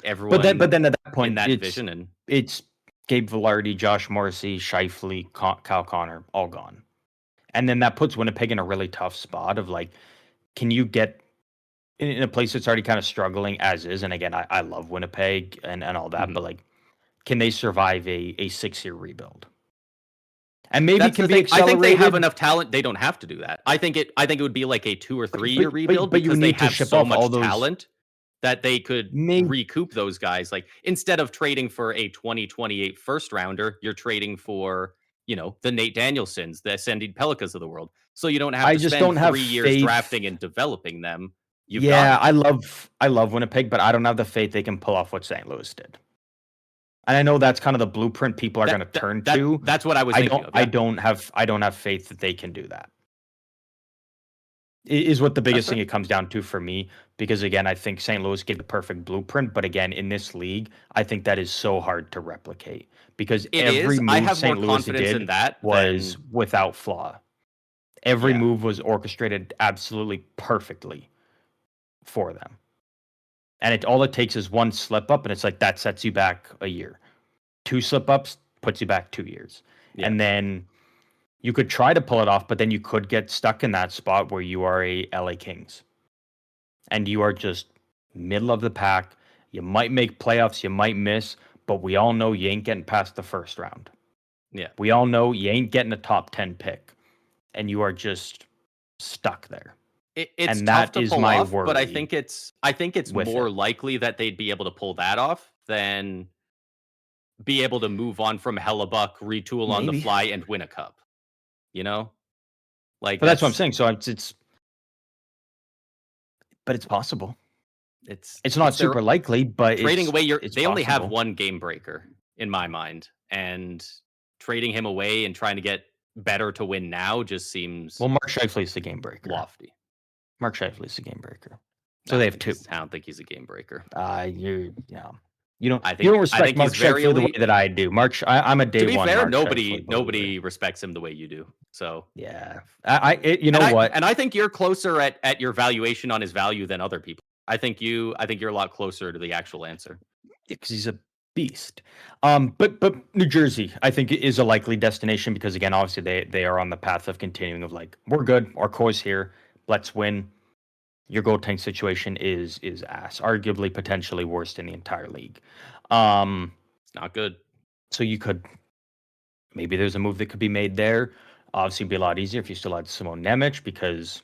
But everyone then at that in point, that it's division. And it's Gabe Vilardi, Josh Morrissey, Scheifele, Kyle Connor, all gone, and then that puts Winnipeg in a really tough spot of like, can you get in a place that's already kind of struggling as is? And again, I love Winnipeg and all that, Mhm. but like, can they survive a 6-year rebuild? And maybe it That's can the be thing. I think they have accelerated. enough talent. They don't have to do that. I think it would be like a 2 or 3-year rebuild But you because they need to have ship so off all much those. talent that they could Maybe recoup those guys. Like instead of trading for a 2028 first rounder, you're trading for, the Nate Danielsons, the Ascending Pelicans of the world. So you don't have I to just spend don't have 3 years faith. drafting and developing them. You've got Yeah, it. I love Winnipeg, but I don't have the faith they can pull off what St. Louis did. And I know that's kind of the blueprint people are going to turn to. That's what I was thinking of. I Yeah. don't have faith that they can do that. Is what the That's biggest thing fair. it comes down to for me, because again, I think St. Louis gave the perfect blueprint, but again, in this league, I think that is so hard to replicate because It every is. I move have more St. Louis confidence in did that was than without flaw. Every yeah. move was orchestrated absolutely perfectly for them. And all it takes is one slip up, and it's like that sets you back a year. 2 slip ups puts you back 2 years. Yeah. And then you could try to pull it off, but then you could get stuck in that spot where you are a LA Kings and you are just middle of the pack. You might make playoffs, you might miss, but we all know you ain't getting past the first round. Yeah. We all know you ain't getting a top 10 pick, and you are just stuck there. It's And tough that to is pull my off, but I worry think it's with more it. likely that they'd be able to pull that off than be able to move on from Hellebuck, retool on the Maybe. fly, and win a cup. You know, like But that's what I'm saying. So but it's possible. It's not it's their super likely, but trading away it's they only have possible. one game breaker in my mind, and trading him away and trying to get better to win now just seems Well, Mark Scheifele's the game breaker. lofty. Mark Scheifele's the game breaker. So they have 2. I don't think he's a game breaker. You yeah. I You don't think respect Mark he's very Scheifele the way elite. that I do. I'm a To day be one fair, Mark Scheifele believer. nobody respects him the way you do. So Yeah. You know what? I think you're closer at your valuation on his value than other people. I think you're a lot closer to the actual answer. Because he's a beast. But New Jersey, I think, is a likely destination because again, obviously they are on the path of continuing of like, we're good, our core's here, let's win. Your goaltending situation is ass, arguably potentially worst in the entire league. It's not good. So maybe there's a move that could be made there. Obviously, it'd be a lot easier if you still had Simone Nemec because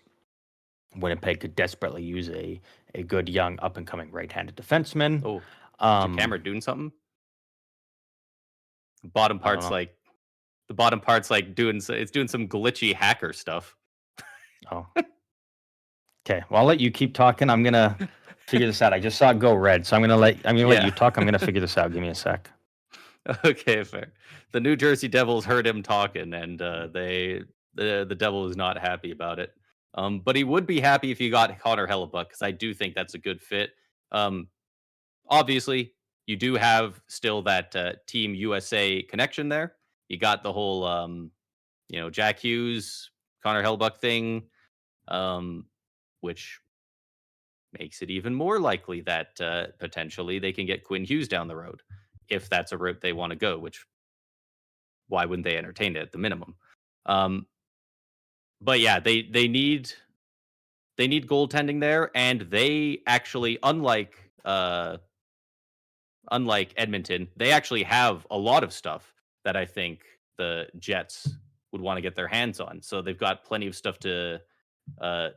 Winnipeg could desperately use a good young up and coming right handed defenseman. Oh, is your Um, camera doing something? The bottom I don't part's know. like it's doing some glitchy hacker stuff. Oh, okay. Well, I'll let you keep talking. I'm gonna figure this out. I just saw it go red, so I'm gonna let Yeah. you talk. I'm gonna figure this out. Give me a sec. Okay, fair. The New Jersey Devils heard him talking, and the Devil is not happy about it. But he would be happy if you got Connor Hellebuck because I do think that's a good fit. Um, obviously, you do have still that Team USA connection there. You got the whole, Jack Hughes, Connor Hellebuyck thing, um, which makes it even more likely that potentially they can get Quinn Hughes down the road if that's a route they want to go. Which why wouldn't they entertain it at the minimum? Um, but yeah, they need goaltending there, and they actually, unlike Edmonton, they actually have a lot of stuff that I think the Jets would want to get their hands on. So they've got plenty of stuff to uh,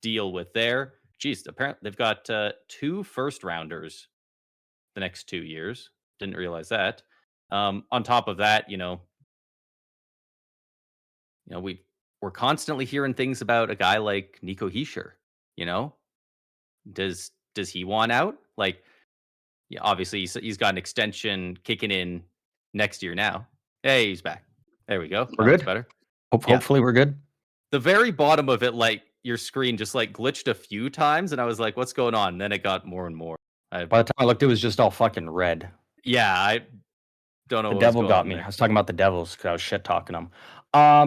deal with there. Geez, apparently they've got 2 first rounders the next 2 years. Didn't realize that. On top of that, we're constantly hearing things about a guy like Nico Hischier. You know, does he want out? Like, yeah, obviously he's got an extension kicking in next year now. Hey, he's back. There we go. We're That looks good. better. Yeah. Hopefully, we're good. The very bottom of it, like your screen just like glitched a few times, and I was like, "What's going on?" And then it got more and more. By the time I looked, it was just all fucking red. Yeah, I don't know. The what devil was going got on me. there. I was talking about the Devils because I was shit talking them. I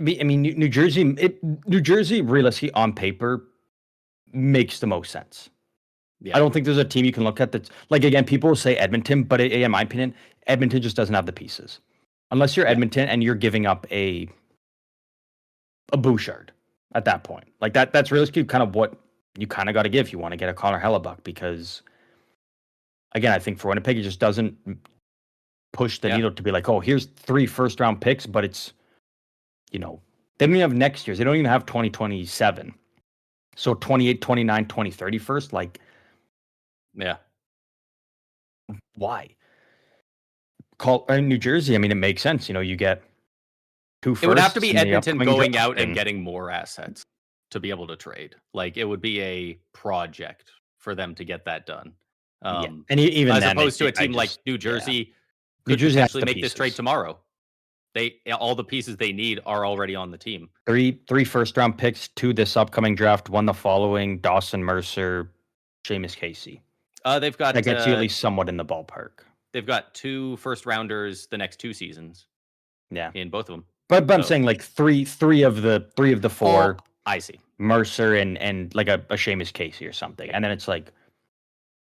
mean, New Jersey. New Jersey, realistically, on paper, makes the most sense. Yeah, I don't think there's a team you can look at that's like, again, people will say Edmonton, but in my opinion, Edmonton just doesn't have the pieces. Unless you're Edmonton and you're giving up a Bouchard at that point. Like that's realistically kind of what you kind of got to give. You want to get a Connor Hellebuyck because, again, I think for Winnipeg, it just doesn't push the needle to be like, oh, here's 3 first-round picks, but it's, they don't even have next year's. They don't even have 2027. So 28, 29, 20, 31st, like, yeah. Why? In New Jersey, I mean, it makes sense. You get 2 firsts. It would have to be in the Edmonton upcoming going draft out and getting more assets to be able to trade. Like it would be a project for them to get that done. And even as then, opposed to a team like New Jersey, could New Jersey has potentially the make this trade pieces. tomorrow. All the pieces they need are already on the team. 3 first-round picks, 2 this upcoming draft, 1 the following. Dawson Mercer, Seamus Casey. They've got that gets you at least somewhat in the ballpark. They've got 2 first-rounders the next 2 seasons. Yeah, in both of them. But I'm saying like three of the 4. I see. Mercer and like a Seamus Casey or something, and then it's like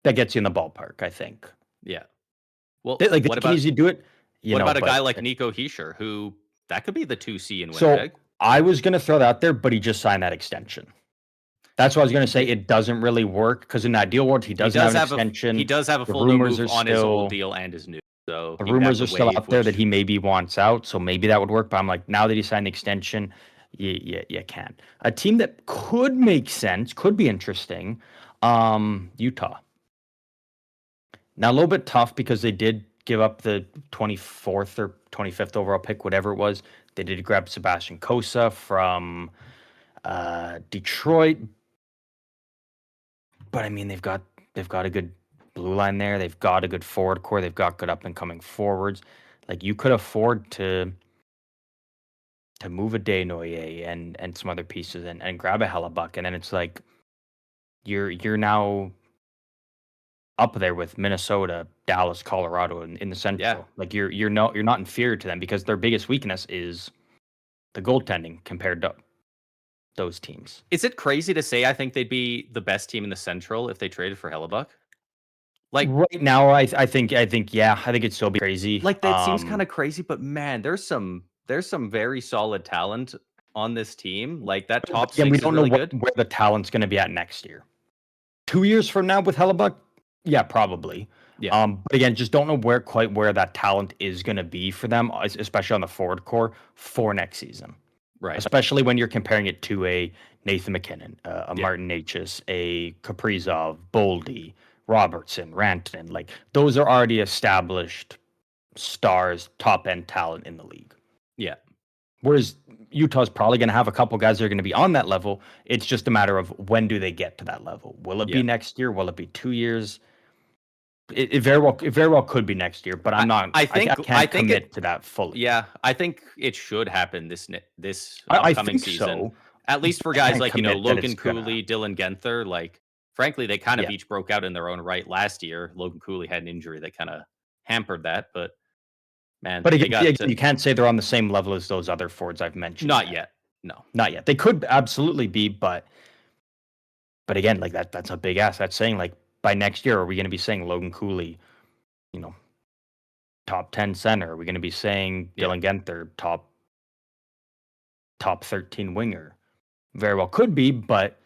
that gets you in the ballpark. I think. Yeah. Well, like the keys you do it. What about a guy like Nico Hischier, who that could be the 2C in So Winnipeg? I was going to throw that out there, but he just signed that extension. That's what I was going to say. It doesn't really work because in that deal world, he does have an extension. He does have a full new move on his old deal and his new. So the rumors are still out there that he maybe wants out, so maybe that would work. But I'm like, now that he signed the extension, you can't. A team that could make sense, could be interesting, Utah. Now a little bit tough because they did give up the 24th or 25th overall pick, whatever it was. They did grab Sebastian Cossa from Detroit, but I mean they've got a good blue line there. They've got a good forward core. They've got good up and coming forwards. Like you could afford to move a Desnoyers and some other pieces and grab a Hellebuyck, and then it's like you're now up there with Minnesota, Dallas, Colorado in the Central. Yeah. Like you're not inferior to them because their biggest weakness is the goaltending compared to those teams. Is it crazy to say I think they'd be the best team in the Central if they traded for Hellebuyck? Like right now, I think it'd still be crazy. Like that seems kind of crazy, but man, there's some very solid talent on this team. Like that top 6 we don't know really where the talent's going to be at next year. 2 years from now with Hellebuyck, yeah, probably. Yeah. But again, just don't know where that talent is going to be for them, especially on the forward core for next season. Right. Especially when you're comparing it to a Nathan McKinnon, a Martin Necas, a Kaprizov, Boldy, Robertson, Rantanen. Like those are already established stars, top end talent in the league. Yeah. Whereas Utah's probably going to have a couple guys that are going to be on that level. It's just a matter of when do they get to that level? Will it be next year? Will it be 2 years? It very well could be next year, but I'm not. I can't commit to that fully. Yeah, I think it should happen this upcoming season. So. At least for guys like Logan Cooley, Dylan Genther. Like frankly, they kind of Yeah. each broke out in their own right last year. Logan Cooley had an injury that kind of hampered that, but man, But they got again, you can't say they're on the same level as those other forwards I've mentioned not yet. yet. No. Not yet. They could absolutely be, but again, like that's a big ask. That's saying like by next year, are we going to be saying Logan Cooley, you know, top 10 center? Are we going to be saying Yeah. Dylan Genther, top 13 winger? Very well could be, but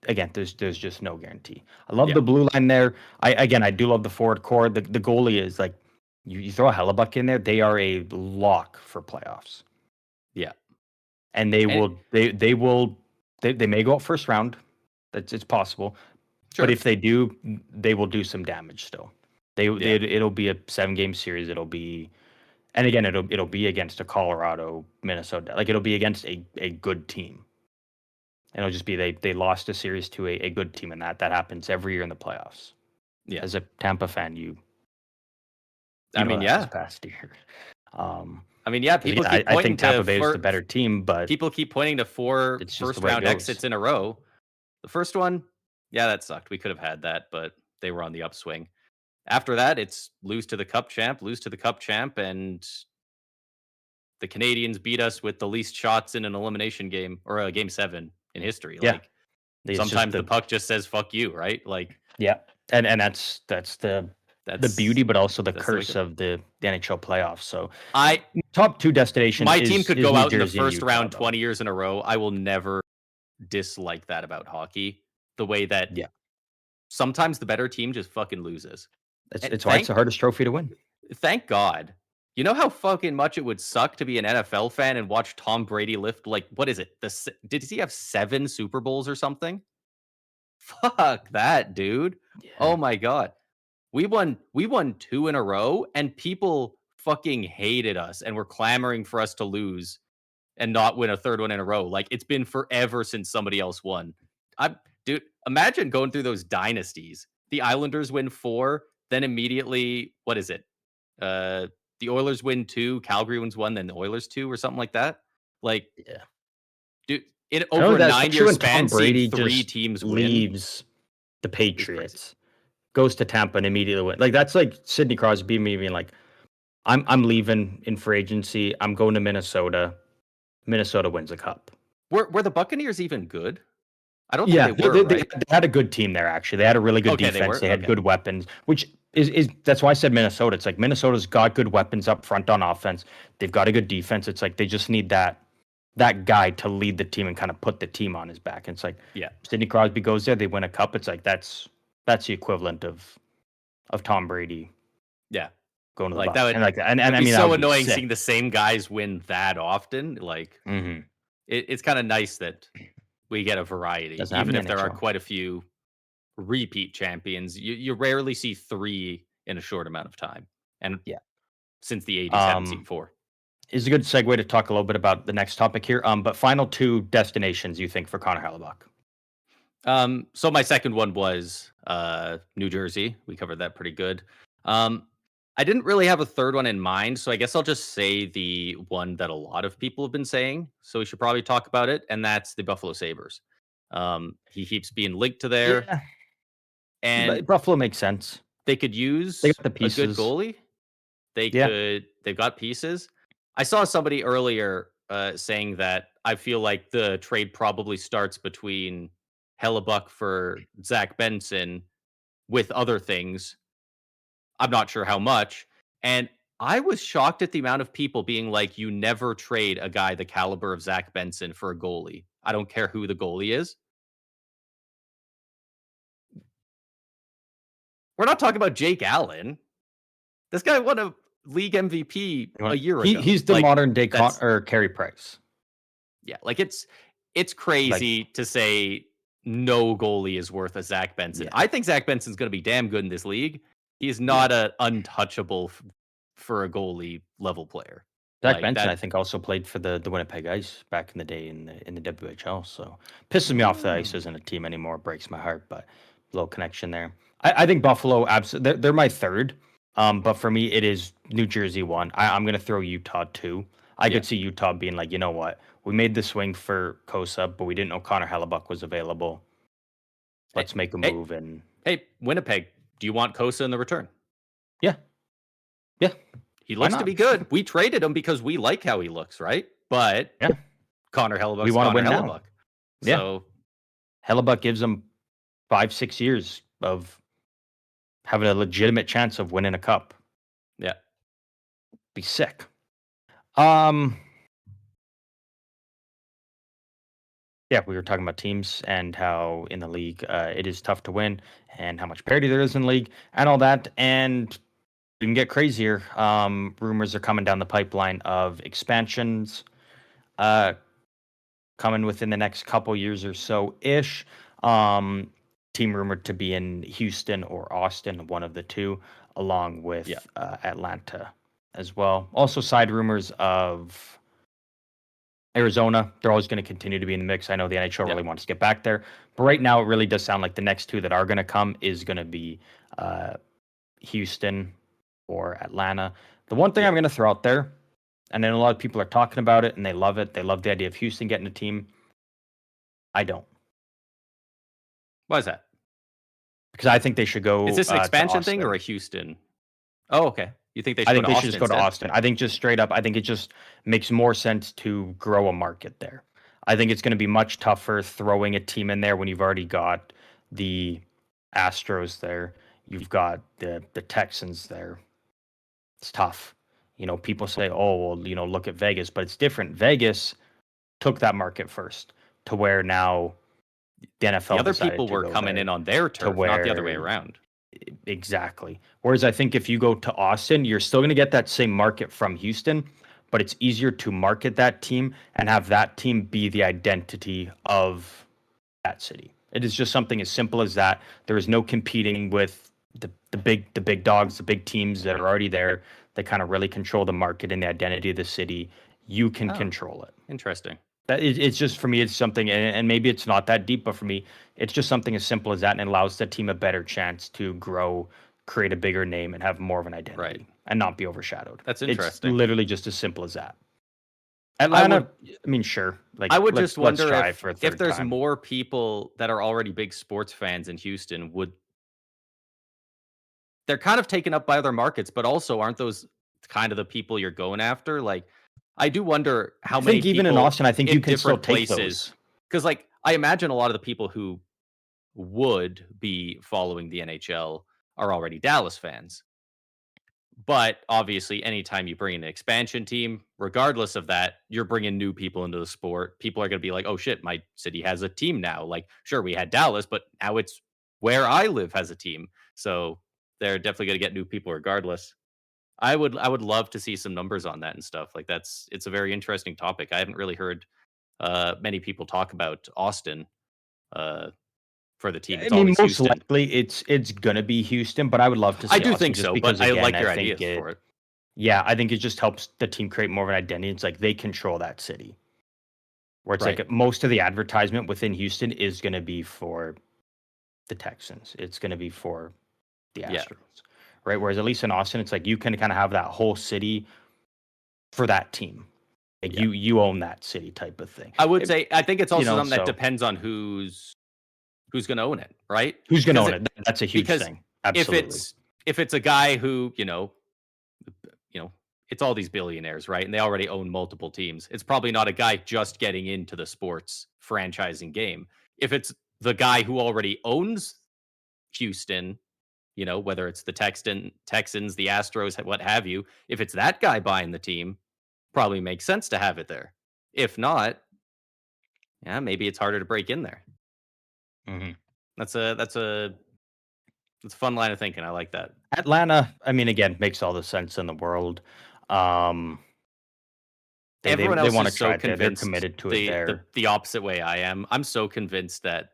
again, there's just no guarantee. I love Yeah. the blue line there. I do love the forward core. The goalie is like you throw a Hellebuyck in there, they are a lock for playoffs. Yeah. And they may go out first round. It's possible. Sure. But if they do, they will do some damage still. It'll be a 7-game series. It'll be, and again, it'll be against a Colorado, Minnesota. Like it'll be against a good team. And it'll just be they lost a series to a good team, and that happens every year in the playoffs. Yeah. As a Tampa fan, I mean, this past year. I mean, yeah, people keep I pointing think Tampa to Bay is the better team, but people keep pointing to 4 it's just the first way it round goes. exits in a row. The first one, yeah, that sucked. We could have had that, but they were on the upswing. After that, it's lose to the cup champ, and the Canadians beat us with the least shots in an elimination game or a game 7 in history. Yeah. Like It's just sometimes the puck just says "fuck you," right? Like yeah, and that's the beauty, but also the curse of the NHL playoffs. So top 2 destinations. My team could go out in the Jersey and first Utah, round though. 20 years in a row. I will never dislike that about hockey. The way that sometimes the better team just fucking loses. It's why it's the hardest trophy to win. Thank God. You know how fucking much it would suck to be an NFL fan and watch Tom Brady lift, like, what is it? Did he have 7 Super Bowls or something? Fuck that, dude. Yeah. Oh my God. We won 2 in a row and people fucking hated us and were clamoring for us to lose and not win a third one in a row. Like it's been forever since somebody else won. Dude, imagine going through those dynasties. The Islanders win 4, then immediately, what is it? The Oilers win 2, Calgary wins 1, then the Oilers 2 or something like that. Like, dude, over a 9-year span, Brady 3 teams leaves the Patriots, goes to Tampa and immediately win. Like that's like Sidney Crosby being like, I'm leaving in free agency. I'm going to Minnesota. Minnesota wins a cup. Were the Buccaneers even good? I don't think they were. They had a good team there. Actually, they had a really good defense. They had good weapons, which is that's why I said Minnesota. It's like Minnesota's got good weapons up front on offense. They've got a good defense. It's like they just need that guy to lead the team and kind of put the team on his back. And it's like Sidney Crosby goes there, they win a cup. It's like that's the equivalent of Tom Brady. Yeah. Going to the like Bucs. that would, and I mean, so annoying seeing the same guys win that often. Like it's kind of nice that we get a variety, even if there are quite a few repeat champions. You rarely see 3 in a short amount of time, and since the 80s, haven't seen 4. Is a good segue to talk a little bit about the next topic here. But final 2 destinations you think for Connor Hellebuyck? So my second one was New Jersey. We covered that pretty good. I didn't really have a third one in mind, so I guess I'll just say the one that a lot of people have been saying. So we should probably talk about it, and that's the Buffalo Sabres. He keeps being linked to there, and Buffalo makes sense. They could use they got the a pieces. good goalie. They've got pieces. I saw somebody earlier saying that I feel like the trade probably starts between Hellebuyck for Zach Benson with other things. I'm not sure how much. And I was shocked at the amount of people being like, you never trade a guy the caliber of Zach Benson for a goalie. I don't care who the goalie is. We're not talking about Jake Allen. This guy won a league MVP a year ago. He's the modern day Carey Price. Yeah, like it's crazy to say no goalie is worth a Zach Benson. I think Zach Benson's going to be damn good in this league. He's not an untouchable for a goalie level player. Zach Benson, I think, also played for the Winnipeg Ice back in the day in the WHL. So pisses me off the Ice isn't a team anymore. Breaks my heart, but a little connection there. I think Buffalo, absolutely, they're my third. But for me, it is New Jersey 1. I'm going to throw Utah 2. I could see Utah being like, you know what? We made the swing for Kosa, but we didn't know Connor Hellebuyck was available. let's make a Hey, move. And hey, Winnipeg, do you want Kosa in the return? yeah, yeah, He why looks to not? be good. We traded him because we like how he looks, right? But Yeah, Connor we Hellebuck's want to Connor win now. Hellebuyck. Yeah, So Hellebuyck gives them 5-6 years of having a legitimate chance of winning a cup. yeah, Be sick. Um, yeah, we were talking about teams and how in the league it is tough to win, and how much parity there is in the league, and all that. And we can get crazier. Rumors are coming down the pipeline of expansions uh, coming within the next couple years or so ish. Um, Team rumored to be in Houston or Austin, one of the two, along yeah, with Atlanta as well. Also, side rumors of Arizona. They're always going to continue to be in the mix. I know the NHL yeah, really wants to get back there, but right now it really does sound like the next two that are going to come is going to be uh, Houston or Atlanta. The one thing yeah. I'm going to throw out there, and then a lot of people are talking about it and they love it. They love the idea of Houston getting a team. I don't, Why is that? because I think they should Is go this an to expansion thing or a Austin. Houston? Oh, okay. You think they I should go think to they should just Austin go to instead? Austin. I think just straight up, I think it just makes more sense to grow a market there. I think it's going to be much tougher throwing a team in there when you've already got the Astros there. You've got the Texans there. It's tough. People say, "Oh, well, look at Vegas," but it's different. Vegas took that market first to where now the The NFL other decided people to were go coming in there on their to turf, not the other way where around. exactly. Whereas I think if you go to Austin, you're still going to get that same market from Houston, but it's easier to market that team and have that team be the identity of that city. It is just something as simple as that. There is no competing with the big dogs, the big teams that are already there. They kind of really control the market and the identity of the city. You can Oh, control it. interesting. It's just for me, it's something, and maybe it's not that deep, but for me, it's just something as simple as that, and it allows the team a better chance to grow, create a bigger name, and have more of an Right. identity, and not be overshadowed. That's It's interesting. literally just as simple as that. I would Atlanta, I mean, sure, like I would just let's wonder try for a if third there's time. more people that are already big sports fans in Houston, would they're kind of taken up by other markets, but also aren't those kind of the people you're going after? Like, I do wonder how I many think even in people Austin, I think you in can still different take places, those. because like I imagine a lot of the people who would be following the NHL are already Dallas fans. But obviously, anytime you bring in an expansion team, regardless of that, you're bringing new people into the sport. People are going to be like, "Oh shit, my city has a team now." Like, sure, we had Dallas, but now it's where I live has a team. So they're definitely going to get new people regardless. I would love to see some numbers on that and stuff. Like it's a very interesting topic. I haven't really heard many people talk about Austin uh, for the team. I It's mean, always most Houston. likely it's gonna be Houston, but I would love to I see do Austin think just so, but because, I again, like I your idea think for it. yeah, I think it just helps the team create more of an identity. It's like they control that city. Where it's Right. like most of the advertisement within Houston is going to be for the Texans. It's going to be for the Yeah. Astros, right? Whereas at least in Austin, it's like you can kind of have that whole city for that team. Like Yeah. you own that city type of thing. I would say I think it's also something that So depends on who's gonna own it, right? who's going to Because own it it? That's a huge because thing. if Absolutely. it's a guy who, you know, it's all these billionaires, right? And they already own multiple teams. It's probably not a guy just getting into the sports franchising game. If it's the guy who already owns Houston, whether it's the Texans, the Astros, what have you, if it's that guy buying the team, probably makes sense to have it there. If not, yeah, maybe it's harder to break in there. Hmm. That's a fun line of thinking. I like that. Atlanta, I mean, again, makes all the sense in the world. Um, Everyone they else want to is so try it there. They're convinced committed to it the there. the opposite way I am. I'm so convinced that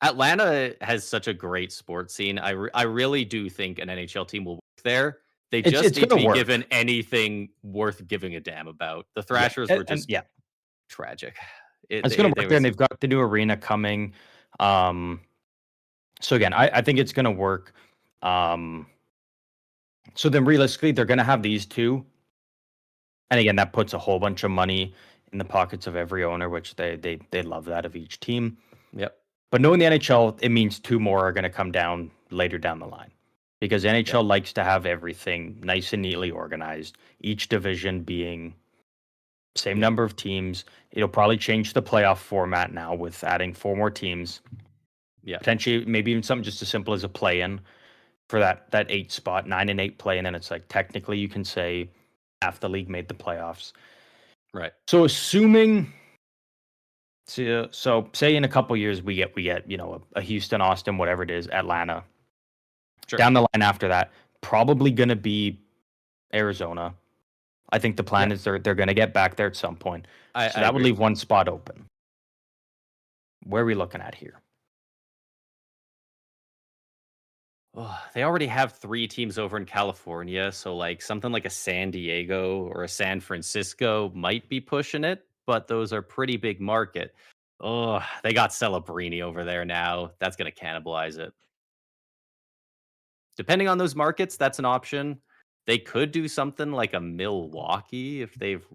Atlanta has such a great sports scene. I really do think an NHL team will work there. They just It's need to going to be given work. anything worth giving a damn about. The Yeah, Thrashers were and just yeah, tragic. it's going to They work there, and was they've got the new arena coming. Um, so again, I think it's going to work. Um, so then realistically, they're going to have these two, and again, that puts a whole bunch of money in the pockets of every owner, which they love that of each team. yep. But knowing the NHL, it means 2 more are gonna come down later down the line because Yep. NHL likes to have everything nice and neatly organized, each division being same Yep. number of teams. It'll probably change the playoff format now with adding 4 more teams, Yep. potentially maybe even something just as simple as a play-in for that 8 spot, 9 and 8 play, and then it's like technically you can say half the league made the playoffs. Right. So assuming so say in a couple years we get a Houston, Austin, whatever it is, Atlanta. Sure. Down the line after that, probably going to be Arizona. I think the plan Yeah. is they're going to get back there at some point. So I that would agree. leave one spot open. Where are we looking at here? Oh, they already have 3 teams over in California, so, like, something like a San Diego or a San Francisco might be pushing it, but those are pretty big market. Oh, they got Celebrini over there now. That's gonna cannibalize it. Depending on those markets, that's an option. They could do something like a Milwaukee if they've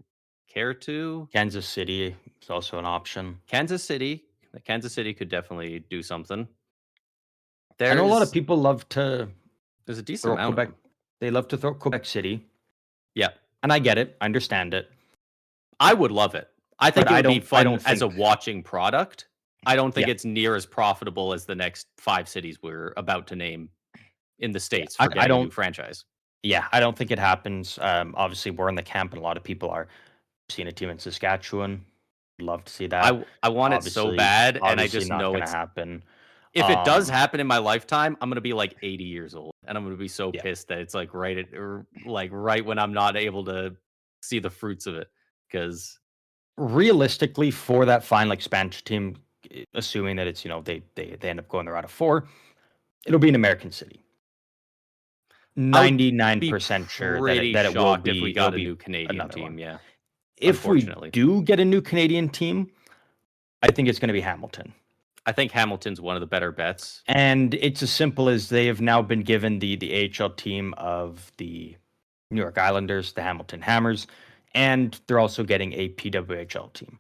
care to. Kansas City is also an option. Kansas City. Kansas City could definitely do something. I know a lot of There's people love to there's a decent throw amount of Quebec. them. They love to throw Quebec City, Yeah. and I get it. I understand it. I would love it. I But think it would be I fun don't as a think watching product. I don't think yeah, it's near as profitable as the next 5 cities we're about to name in the yeah. States for I getting a new don't franchise. yeah, I don't think it happens. Obviously we're in the camp and a lot of people are seeing a team in Saskatchewan. Love to see that. I want it so Obviously bad, and I obviously just not know gonna it's happen. if it does Um, happen in my lifetime, I'm gonna be, like, 80 years old, and I'm gonna be so yeah. pissed that it's, like, right at or, like, right when I'm not able to see the fruits of it. Because Realistically, for that final expansion team, assuming that it's, they end up going there out of 4, it'll be an American city. I would be 99% sure that pretty it will shocked if we be it'll got a be new Canadian another team, one. yeah, If we unfortunately. do get a new Canadian team, I think it's gonna be Hamilton. I think Hamilton's one of the better bets. And it's as simple as they have now been given the AHL team of the New York Islanders, the Hamilton Hammers, and they're also getting a PWHL team.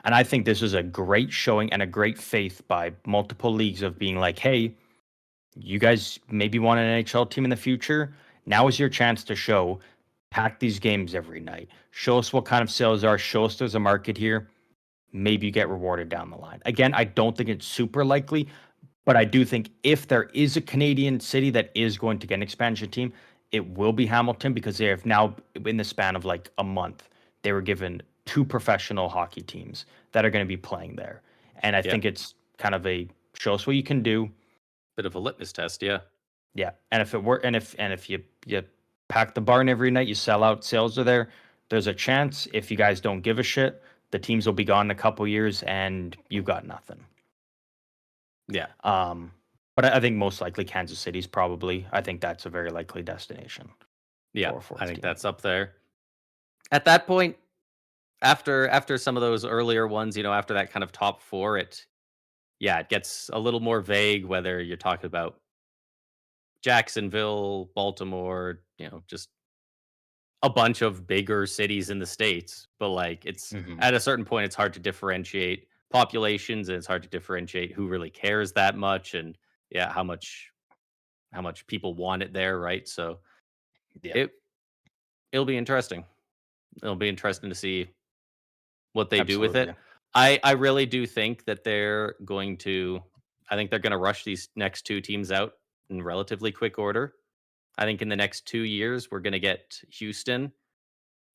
And I think this is a great showing and a great faith by multiple leagues of being like, hey, you guys maybe want an NHL team in the future. Now is your chance to show. Pack these games every night. Show us what kind of sales are. Show us there's a market here. Maybe you get rewarded down the line. Again, I don't think it's super likely, but I do think if there is a Canadian city that is going to get an expansion team, it will be Hamilton because they have now, in the span of like a month, they were given 2 professional hockey teams that are going to be playing there. And I Yeah, think it's kind of a show us what you can do. bit of a litmus test, yeah. Yeah. And if it were, and if you pack the barn every night, you sell out, sales are there, there's a chance if you guys don't give a shit, the teams will be gone in a couple years and you've got nothing. Yeah, Um, but I think most likely Kansas City's probably. I think that's a very likely destination yeah, for a I fourth think team. that's up there. At that point, after some of those earlier ones, after that kind of top 4, it gets a little more vague whether you're talking about Jacksonville, Baltimore, just a bunch of bigger cities in the States, but, like, it's Hmm. at a certain point, it's hard to differentiate populations, and it's hard to differentiate who really cares that much and, yeah, how much people want it there, right? So, Yeah, it it'll be interesting. It'll be interesting to see what they do with absolutely. it. I really do think that I think they're gonna rush these next 2 teams out in relatively quick order. I think in the next 2 years, we're gonna get Houston.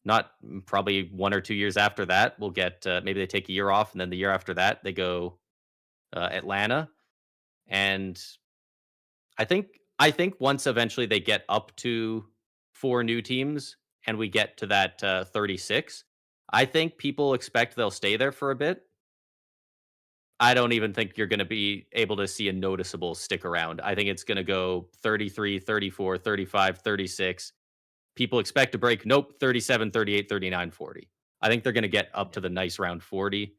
Not probably 1 or 2 years after that, we'll get, maybe they take a year off, and then the year after that, they go, Atlanta, and I think once eventually they get up to 4 new teams and we get to that, 36, I think people expect they'll stay there for a bit. I don't even think you're gonna be able to see a noticeable stick around. I think it's gonna go 33, 34, 35, 36. People expect to break, nope, 37, 38, 39, 40. I think they're gonna get up Yeah, to the nice round 40,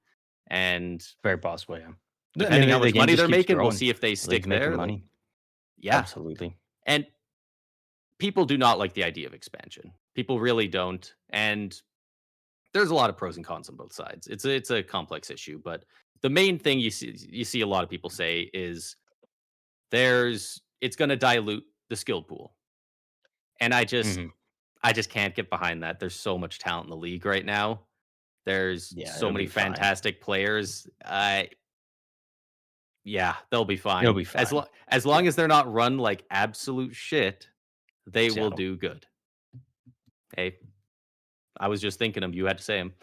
and very possible. Yeah. I mean, depending how the much game money just they're keeps making, we'll growing. see if they The league's stick making there, like, money. yeah, Absolutely. and people do not like the idea of expansion. People really don't, and there's a lot of pros and cons on both sides. It's a complex issue, but the main thing you see a lot of people say is it's going to dilute the skill pool, and Mhm. I just can't get behind that. There's so much talent in the league right now. There's Yeah, so it'll many be fine. fantastic players. Yeah, they'll be It'll fine. be fine. As long Yeah, as they're not run like absolute shit, they will Seattle. do good. Hey, I was just thinking them. You had to say them.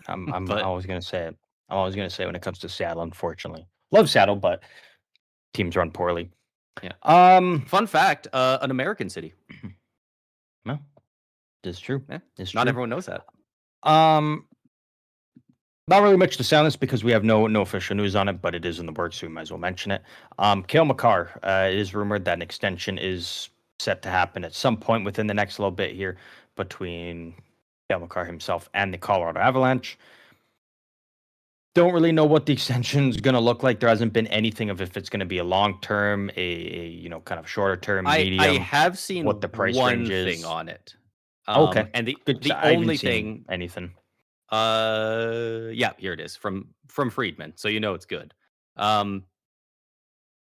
I'm But always gonna say it. I'm always gonna say it when it comes to Seattle, unfortunately. Love Seattle, but teams run poorly. yeah. Um, Fun fact, an American city. well, this is true. Yeah. It's Not true. everyone knows that. Um, Not really much to say on this because we have no official news on it, but it is in the works, so we might as well mention it. Cale Makar, it is rumored that an extension is set to happen at some point within the next little bit here between Cale Makar himself and the Colorado Avalanche. Don't really know what the extension is going to look like. There hasn't been anything of if it's going to be a long term, kind of shorter term, I medium, have what seen the price range one thing is. on it. Okay, And good. 'Cause the I haven't only seen thing, anything. yeah, here it is from Friedman, so you know it's good. Um,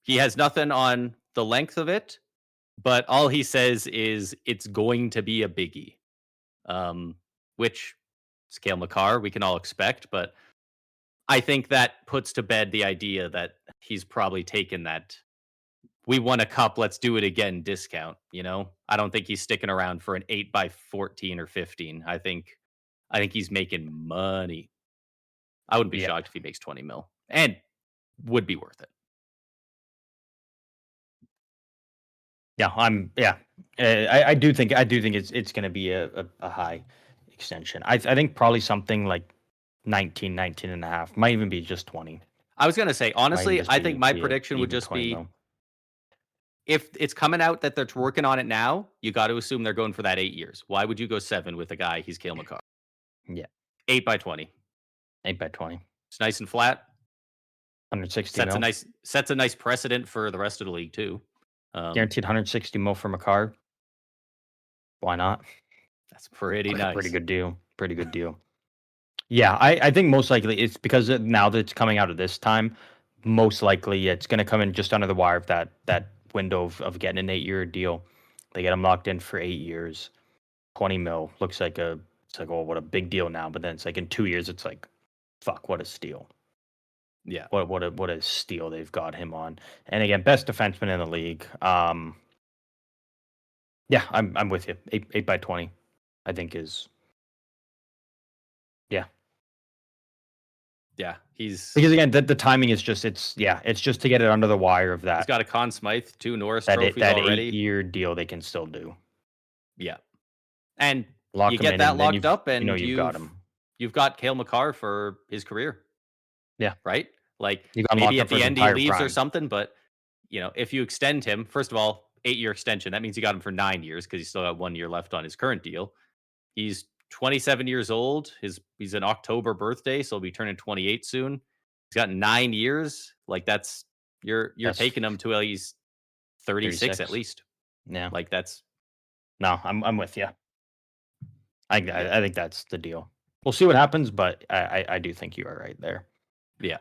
he has nothing on the length of it, but all he says is it's going to be a biggie. Um, which Cale Makar we can all expect, but I think that puts to bed the idea that he's probably taken that we won a cup, let's do it again discount, you know? I don't think he's sticking around for an 8 by 14 or 15. I think he's making money. I wouldn't be Yeah. shocked if he makes 20 mil and would be worth it. Yeah. I do think it's going to be a high extension. I think probably something like 19 and a half. Might even be just 20. I was gonna say, Might even honestly, just I think be my be a prediction would even just 20 be mil. if it's coming out that they're working on it now, you got to assume they're going for that 8 years. Why would you go 7 with a guy? He's Cale Makar. Yeah, 8 by 20. 8 by 20. It's nice and flat. 160 mil. Sets a nice precedent for the rest of the league too. Guaranteed 160 mil from a car. Why not? That's pretty Pretty nice. good deal. Pretty good deal. Yeah, I think most likely it's because now that it's coming out of this time, most likely it's going to come in just under the wire of that window of getting an 8-year deal. They get them locked in for 8 years. 20 mil looks like oh, what a big deal now, but then it's like in 2 years it's like fuck, what a steal. Yeah. What a steal they've got him on. And again, best defenseman in the league. Yeah, I'm with you. 8 by 20 I think is, yeah. Yeah. He's Because again, the timing is just it's just to get it under the wire of he's that got a Conn Smythe, 2 Norris that trophies that already. 8-year deal they can still do. Yeah. And Lock you him get in that and then locked up and you've got him. you've got Cale Makar for his career, Yeah. right? Like You got him locked maybe up at for the his end he entire leaves or prime. something, but if you extend him, first of all, 8-year extension, that means you got him for 9 years because he's still got 1 year left on his current deal. He's 27 years old. He's an October birthday, so he'll be turning 28 soon. He's got 9 years. Like that's you're That's taking him to he's 36 at 36. least. Yeah. Like that's No, I'm with you. I yeah. think that's the deal. We'll see what happens, but I do think you are right there. Yeah.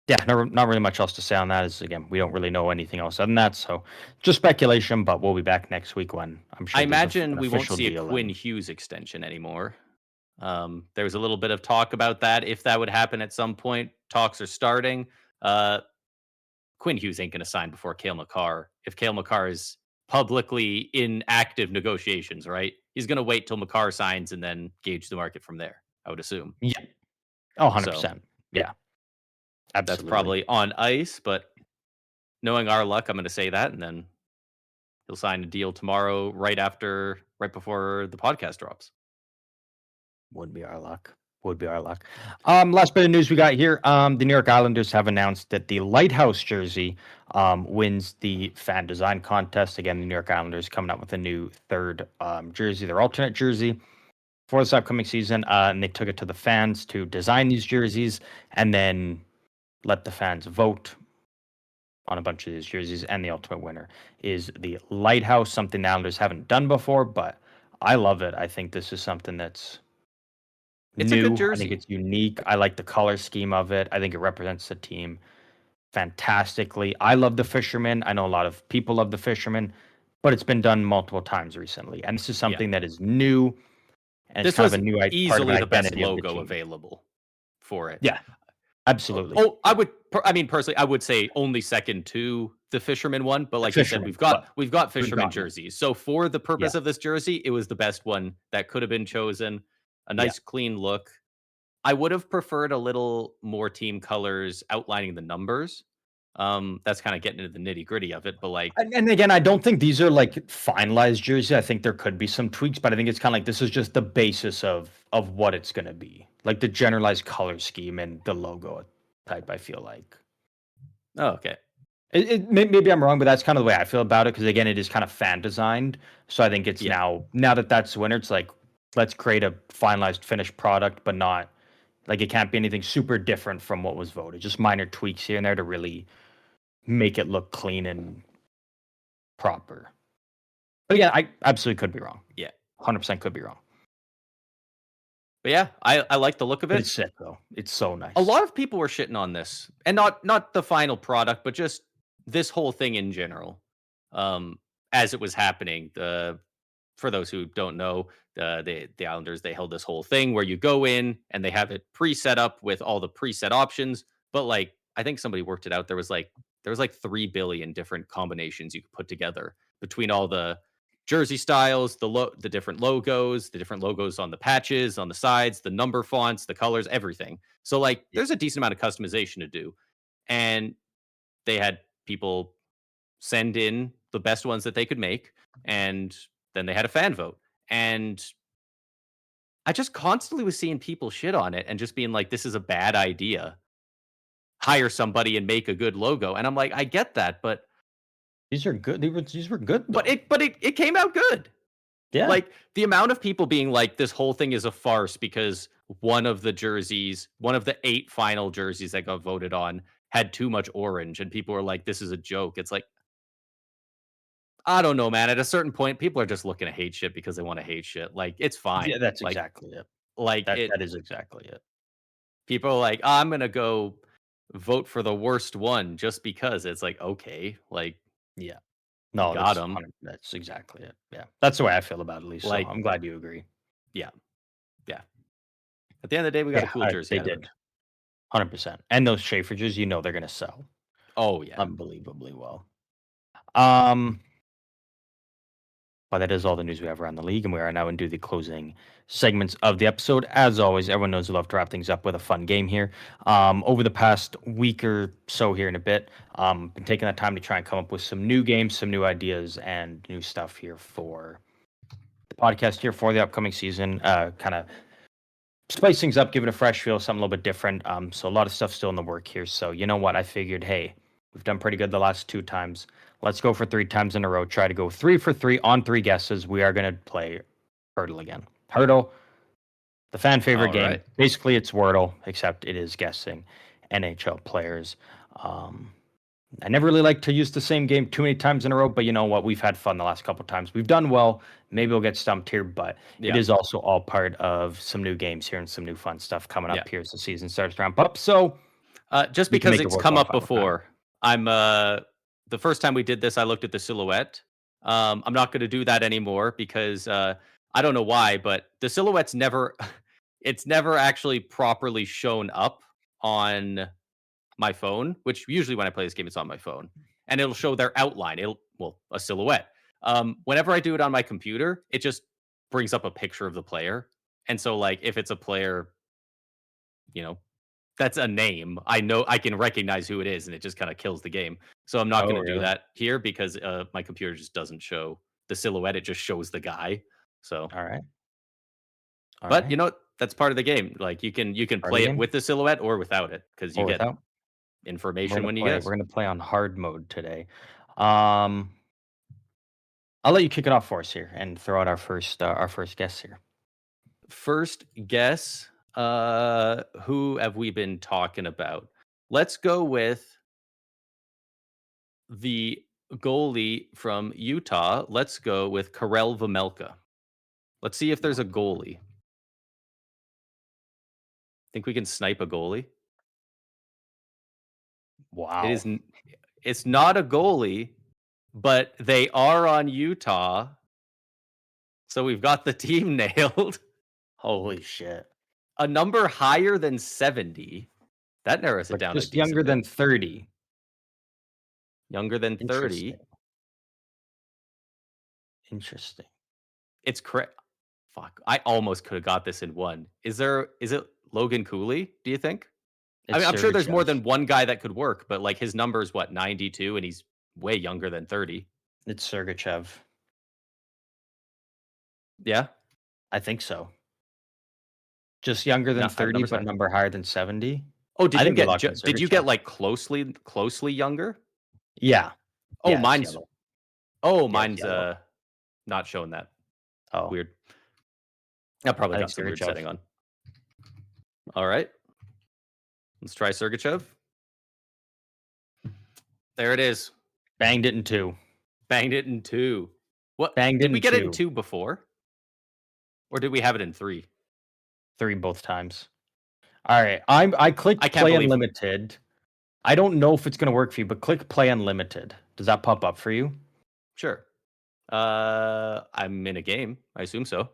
Yeah, not really much else to say on that. Is again, we don't really know anything else other than that, so just speculation. But we'll be back next week when I'm sure I there's imagine an we won't official see a deal. Quinn Hughes extension anymore. There was a little bit of talk about that. If that would happen at some point, talks are starting. Quinn Hughes ain't going to sign before Cale Makar. If Cale Makar is publicly in active negotiations, right? He's going to wait till Makar signs and then gauge the market from there, I would assume. Yeah. Oh, So 100%. Yeah. that's Absolutely. probably on ice, but knowing our luck, I'm going to say that. And then he'll sign a deal tomorrow, right before the podcast drops. Would be our luck. Would be our luck. Last bit of news we got here. The New York Islanders have announced that the Lighthouse jersey wins the fan design contest. Again, the New York Islanders coming up with a new third jersey, their alternate jersey for this upcoming season. And they took it to the fans to design these jerseys and then let the fans vote on a bunch of these jerseys. And the ultimate winner is the Lighthouse, something the Islanders haven't done before, but I love it. I think this is something that's It's a good new. I think jersey. it's unique. I like the color scheme of it. I think it represents the team fantastically. I love the Fisherman. I know a lot of people love the Fisherman, but it's been done multiple times recently, and this is Yeah. something that is new, and it's This kind of a was new part of an easily the best identity of the logo team. available for it. Yeah, absolutely. Oh, I mean, personally, I would say only second to the Fisherman one, but The like you said, Fisherman, but we've got we've Fisherman gotten it. jerseys. So for the Yeah, purpose of this jersey, it was the best one that could have been chosen. A yeah. nice clean look. I would have preferred a little more team colors outlining the numbers. That's kind of getting into the nitty-gritty of it, but like, And again, I don't think these are like finalized jersey. I think there could be some tweaks, but I think it's kind of like this is just the basis of what it's going to be, like the generalized color scheme and the logo type. I feel like oh, okay. maybe I'm wrong, but that's kind of the way I feel about it. Because again, it is kind of fan designed, so I think it's Yeah. now that that's the winner. It's like let's create a finalized finished product, but not like it can't be anything super different from what was voted. Just minor tweaks here and there to really make it look clean and proper. But again, I absolutely could be wrong. Yeah. 100% could be wrong. But yeah, I like the look of But it. it's sick though. It's so A nice. lot of people were shitting on this, and not the final product, but just this whole thing in general. Um, as it was happening, the for those who don't know, the Islanders, they held this whole thing where you go in and they have it pre-set up with all the preset options. But like, I think somebody worked it out. There was like 3 billion different combinations you could put together between all the jersey styles, the different logos on the patches, on the sides, the number fonts, the colors, everything. So like, Yeah. there's a decent amount of customization to do, and they had people send in the best ones that they could make, and then they had a fan vote. And I just constantly was seeing people shit on it and just being like, "This is a bad idea. Hire somebody and make a good logo." And I'm like, "I get that, These are good. These were good though. it came out good." Yeah. Like, the amount of people being like, "This whole thing is a farce," because one of the 8 final jerseys that got voted on had too much orange, and people were like, "This is a joke." It's like, I don't know, man. At a certain point, people are just looking to hate shit because they want to hate shit. Like, it's Yeah, fine. that's exactly it. Like That it. that is exactly it. People are like, "Oh, I'm gonna go vote for the worst one just because." It's like, okay, like Yeah. you No, got that's them. 100 that's exactly it. Yeah. That's the way I feel about it, at least. So Like, I'm glad you agree. yeah, yeah. At the end of the day, we got a Yeah, cool jersey they out of it. did. 100%. And those Schaeferges, they're gonna sell Oh yeah. unbelievably well. Um But that is all the news we have around the league, and we are now into the closing segments of the episode. As always, everyone knows we love to wrap things up with a fun game here. Over the past week or so, here in a bit, been taking that time to try and come up with some new games, some new ideas, and new stuff here for the podcast here for the upcoming season. Kind of spice things up, give it a fresh feel, something a little bit different. So a lot of stuff still in the work here. So you know what? I figured, hey, we've done pretty good the last 2 times. Let's go for 3 times in a row. Try to go 3 for 3 on 3 guesses. We are going to play Hertl again. Hertl, the fan favorite All game. right. Basically, it's Wordle, except it is guessing NHL players. Um, I never really like to use the same game too many times in a row, but you know what? We've had fun the last couple times. We've done well. Maybe we'll get stumped here, but it Yeah. is also all part of some new games here and some new fun stuff coming Yeah. up here as the season starts to ramp up. So Just we can because make it it's work come one up final time. before, I'm the first time we did this, I looked at the silhouette. I'm not going to do that anymore because I don't know why, but the silhouette's never it's never actually properly shown up on my phone, which usually when I play this game, it's on my phone, and it'll show their outline. A silhouette. Whenever I do it on my computer, it just brings up a picture of the player, and so like if it's a player, you know, that's a name, I know I can recognize who it is, and it just kind of kills the game. So I'm not Oh, going to do really? that here because my computer just doesn't show the silhouette; it just shows the guy. So, All right. All but right. that's part of the game. Like you can Part of the play it game with the silhouette or without it because you or get without? information when you guess. We're gonna play on hard mode today. Um, I'll let you kick it off for us here and throw out our first guess here. First guess, who have we been talking about? Let's go with the goalie from Utah. Let's go with Karel Vejmelka. Let's see if there's a goalie. Think we can snipe a goalie? It Wow. is. It's not a goalie, but they are on Utah, so we've got the team nailed. Holy shit. A number higher than 70. That narrows it But down a just decent younger bit. than 30. Younger than 30. Interesting. Interesting. It's fuck. I almost could have got this in one. Is it Logan Cooley, do you think? I It's mean, I'm sure there's more Sergachev. than one guy that could work, but like his number is what, 92, and he's way younger than 30. It's Sergachev. Yeah? I think so. Just younger than No, 30, numbers but high. number higher than 70. Oh, I think we locked in did you get Sergachev. like closely younger? Yeah. Oh, Yeah, it's yellow. Yeah, it's mine's yellow. not showing that. Oh, Weird. I probably I got think some weird Sergachev. setting on. All right. Let's try Sergachev. There it is. Banged it in 2. Banged it in 2. What? Banged Did it we in get it in 2. 2 before? Or did we have it in 3? 3 both times. All right. I clicked I can't play believe unlimited. I don't know if it's going to work for you, but click play unlimited. Does that pop up for you? Sure. I'm in a game. I assume so.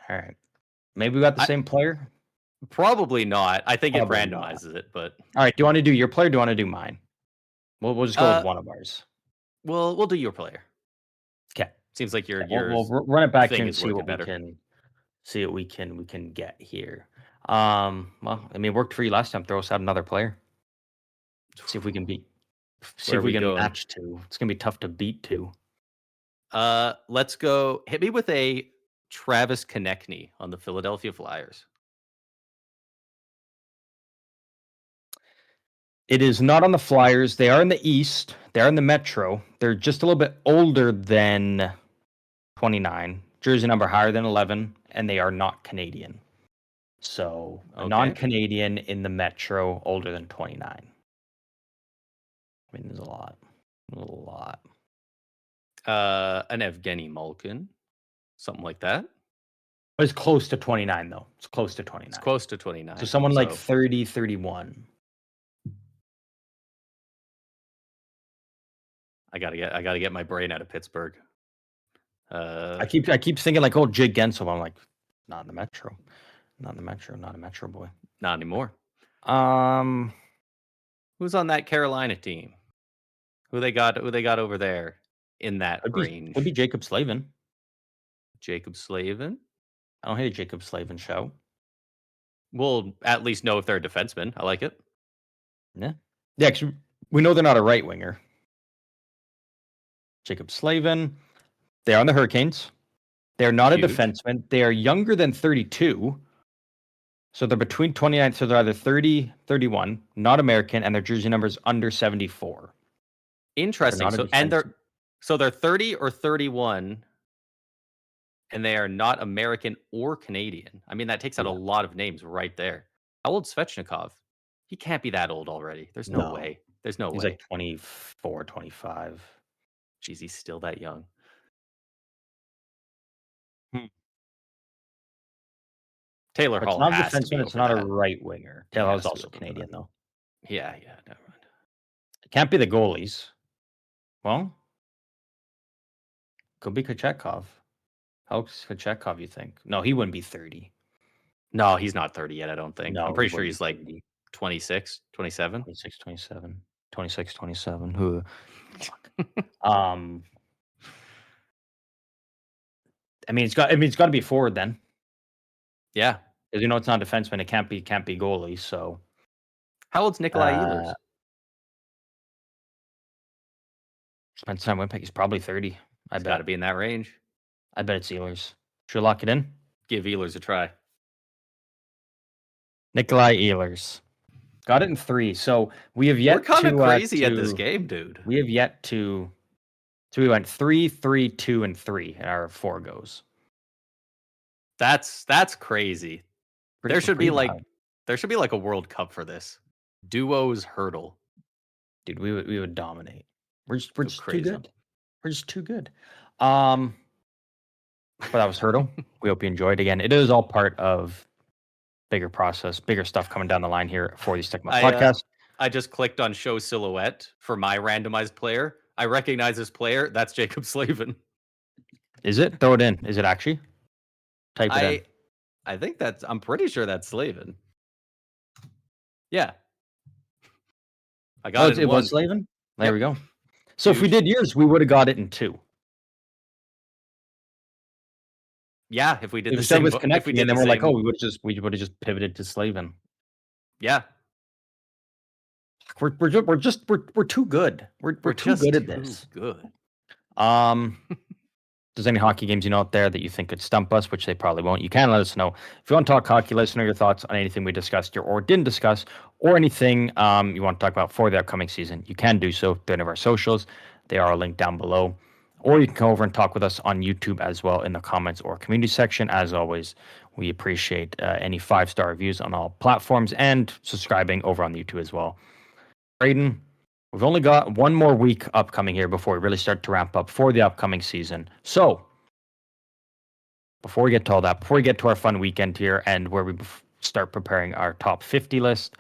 All right. Maybe we got the same player? Probably not. I think Probably it not. randomizes it, but All right. Do you want to do your player? Or do you want to do mine? We'll just go with one of ours. we'll do your player. Okay. Seems like your We'll run it back thing here and is see what working better. we can get here. Well, I mean, it worked for you last time. Throw us out another player. See if we can beat. See Where if we we can going? match 2. It's gonna be tough to beat 2. Let's go. Hit me with a Travis Konechny on the Philadelphia Flyers. It is not on the Flyers. They are in the East. They're in the Metro. They're just a little bit older than 29. Jersey number higher than 11, and they are not Canadian. So a Okay. non-Canadian in the Metro, older than 29. I mean, there's a lot. An Evgeny Malkin, something like that. But it's close to 29, though. It's close to 29. It's close to 29. So someone like 30, 31. I gotta get my brain out of Pittsburgh. I keep thinking like, oh, Jake Gensel. I'm like, not in the Metro. Not in the Metro. Not a Metro boy. Not anymore. Who's on that Carolina team? Who they got over there in that range? Would be Jacob Slavin. Jacob Slavin? I don't hate a Jacob Slavin show. We'll at least know if they're a defenseman. I like it. Yeah. Yeah, 'cause we know they're not a right winger. Jacob Slavin. They are on the Hurricanes. They're not Huge. a defenseman. They are younger than 32. So they're between 29. So they're either 30, 31, not American, and their jersey number is under 74. Interesting. They're 30 or 31, and they are not American or Canadian. I mean, that takes out a lot of names right there. How old's Svechnikov? He can't be that old already. There's no way. There's no way. He's like 24, 25. Jeez, he's still that young. Taylor But Hall it's not a has to be defenseman. It's over not that. a right winger. Taylor Hall's also Canadian, though. Yeah, never mind. It can't be the goalies. Well, could be Kochetkov. How old's Kochetkov, you think? No, he wouldn't be 30. No, he's not 30 yet, I don't think. No, I'm pretty he sure he's like wouldn't be 26, 27. 26, 27. 26, 27. Who? I mean, it's got to be forward then. Yeah. Because it's not defenseman. It can't be goalie. So how old's Nikolai Ehlers? Spent time Winnipeg. He's probably 30. I bet. Got to be in that range. I bet it's Ehlers. Should we lock it in? Give Ehlers a try. Nikolai Ehlers. Got it in 3. So we have yet We're kind of crazy at this game, dude. We have yet to. So we went 3, 3, 2, and 3 in our 4 goes. That's crazy. There should be like a World Cup for this. Duos Hertl. Dude, we would dominate. We're just crazy. too good. We're just too good. But that was Hertl. We hope you enjoyed. Again, it is all part of bigger process, bigger stuff coming down the line here for the Stick My podcast. I just clicked on show silhouette for my randomized player. I recognize this player. That's Jacob Slavin. Is it? Throw it in. Is it actually? Type it in. I think I'm pretty sure that's Slavin. Yeah. I got it. It was Slavin? There we go. So if we did yours, we would have got it in 2. Yeah, if we did the same. If we did and then we're like, oh, we would have just pivoted to Slavin. Yeah. We're too good. We're too good at this. Good. There's any hockey games you know out there that you think could stump us, which they probably won't, you can let us know. If you want to talk hockey, let us know your thoughts on anything we discussed here or didn't discuss, or anything you want to talk about for the upcoming season. You can do so through any of our socials. They are linked down below. Or you can come over and talk with us on YouTube as well in the comments or community section. As always, we appreciate any 5-star reviews on all platforms and subscribing over on YouTube as well. Braden, we've only got one more week upcoming here before we really start to ramp up for the upcoming season. So, before we get to all that, before we get to our fun weekend here and where we start preparing our top 50 list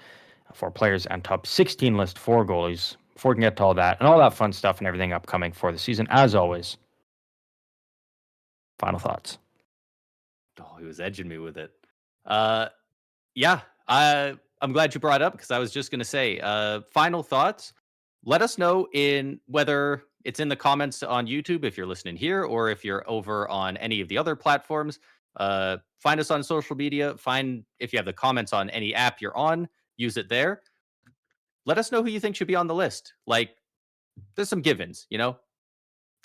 for players and top 16 list for goalies, before we can get to all that and all that fun stuff and everything upcoming for the season, as always, final thoughts. Oh, he was edging me with it. Yeah, I'm glad you brought it up because I was just going to say, final thoughts. Let us know in whether it's in the comments on YouTube if you're listening here or if you're over on any of the other platforms. Find us on social media. Find if you have the comments on any app you're on, use it there. Let us know who you think should be on the list. Like, there's some givens, you know?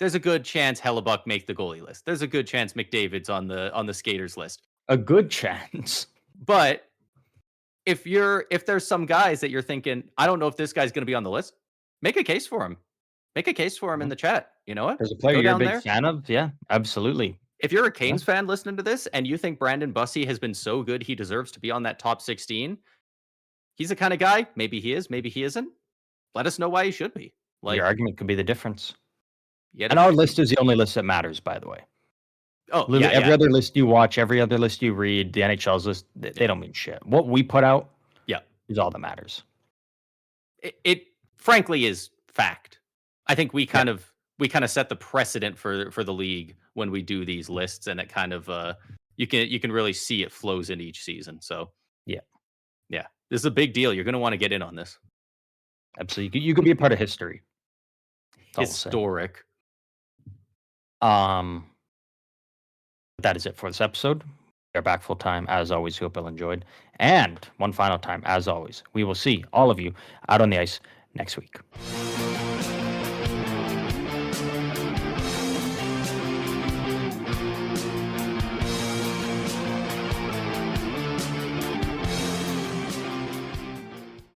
There's a good chance Hellebuyck make the goalie list. There's a good chance McDavid's on the skaters list. A good chance. But if there's some guys that you're thinking, I don't know if this guy's going to be on the list, make a case for him. Make a case for him in the chat. You know what? There's a player you're a big fan of? Yeah, absolutely. If you're a Canes fan listening to this and you think Brandon Bussi has been so good he deserves to be on that top 16, he's the kind of guy, maybe he is, maybe he isn't. Let us know why he should be. Like, your argument could be the difference. Yeah, and our list is the only list that matters, by the way. Oh, literally, every other list you watch, every other list you read, the NHL's list, they don't mean shit. What we put out is all that matters. It frankly is fact. I think we kind of set the precedent for the league when we do these lists, and it kind of you can really see it flows in each season. So yeah, this is a big deal. You're going to want to get in on this. Absolutely, you could be a part of history. Historic. That is it for this episode. We are back full time as always. We hope you all enjoyed. And one final time, as always, we will see all of you out on the ice next week.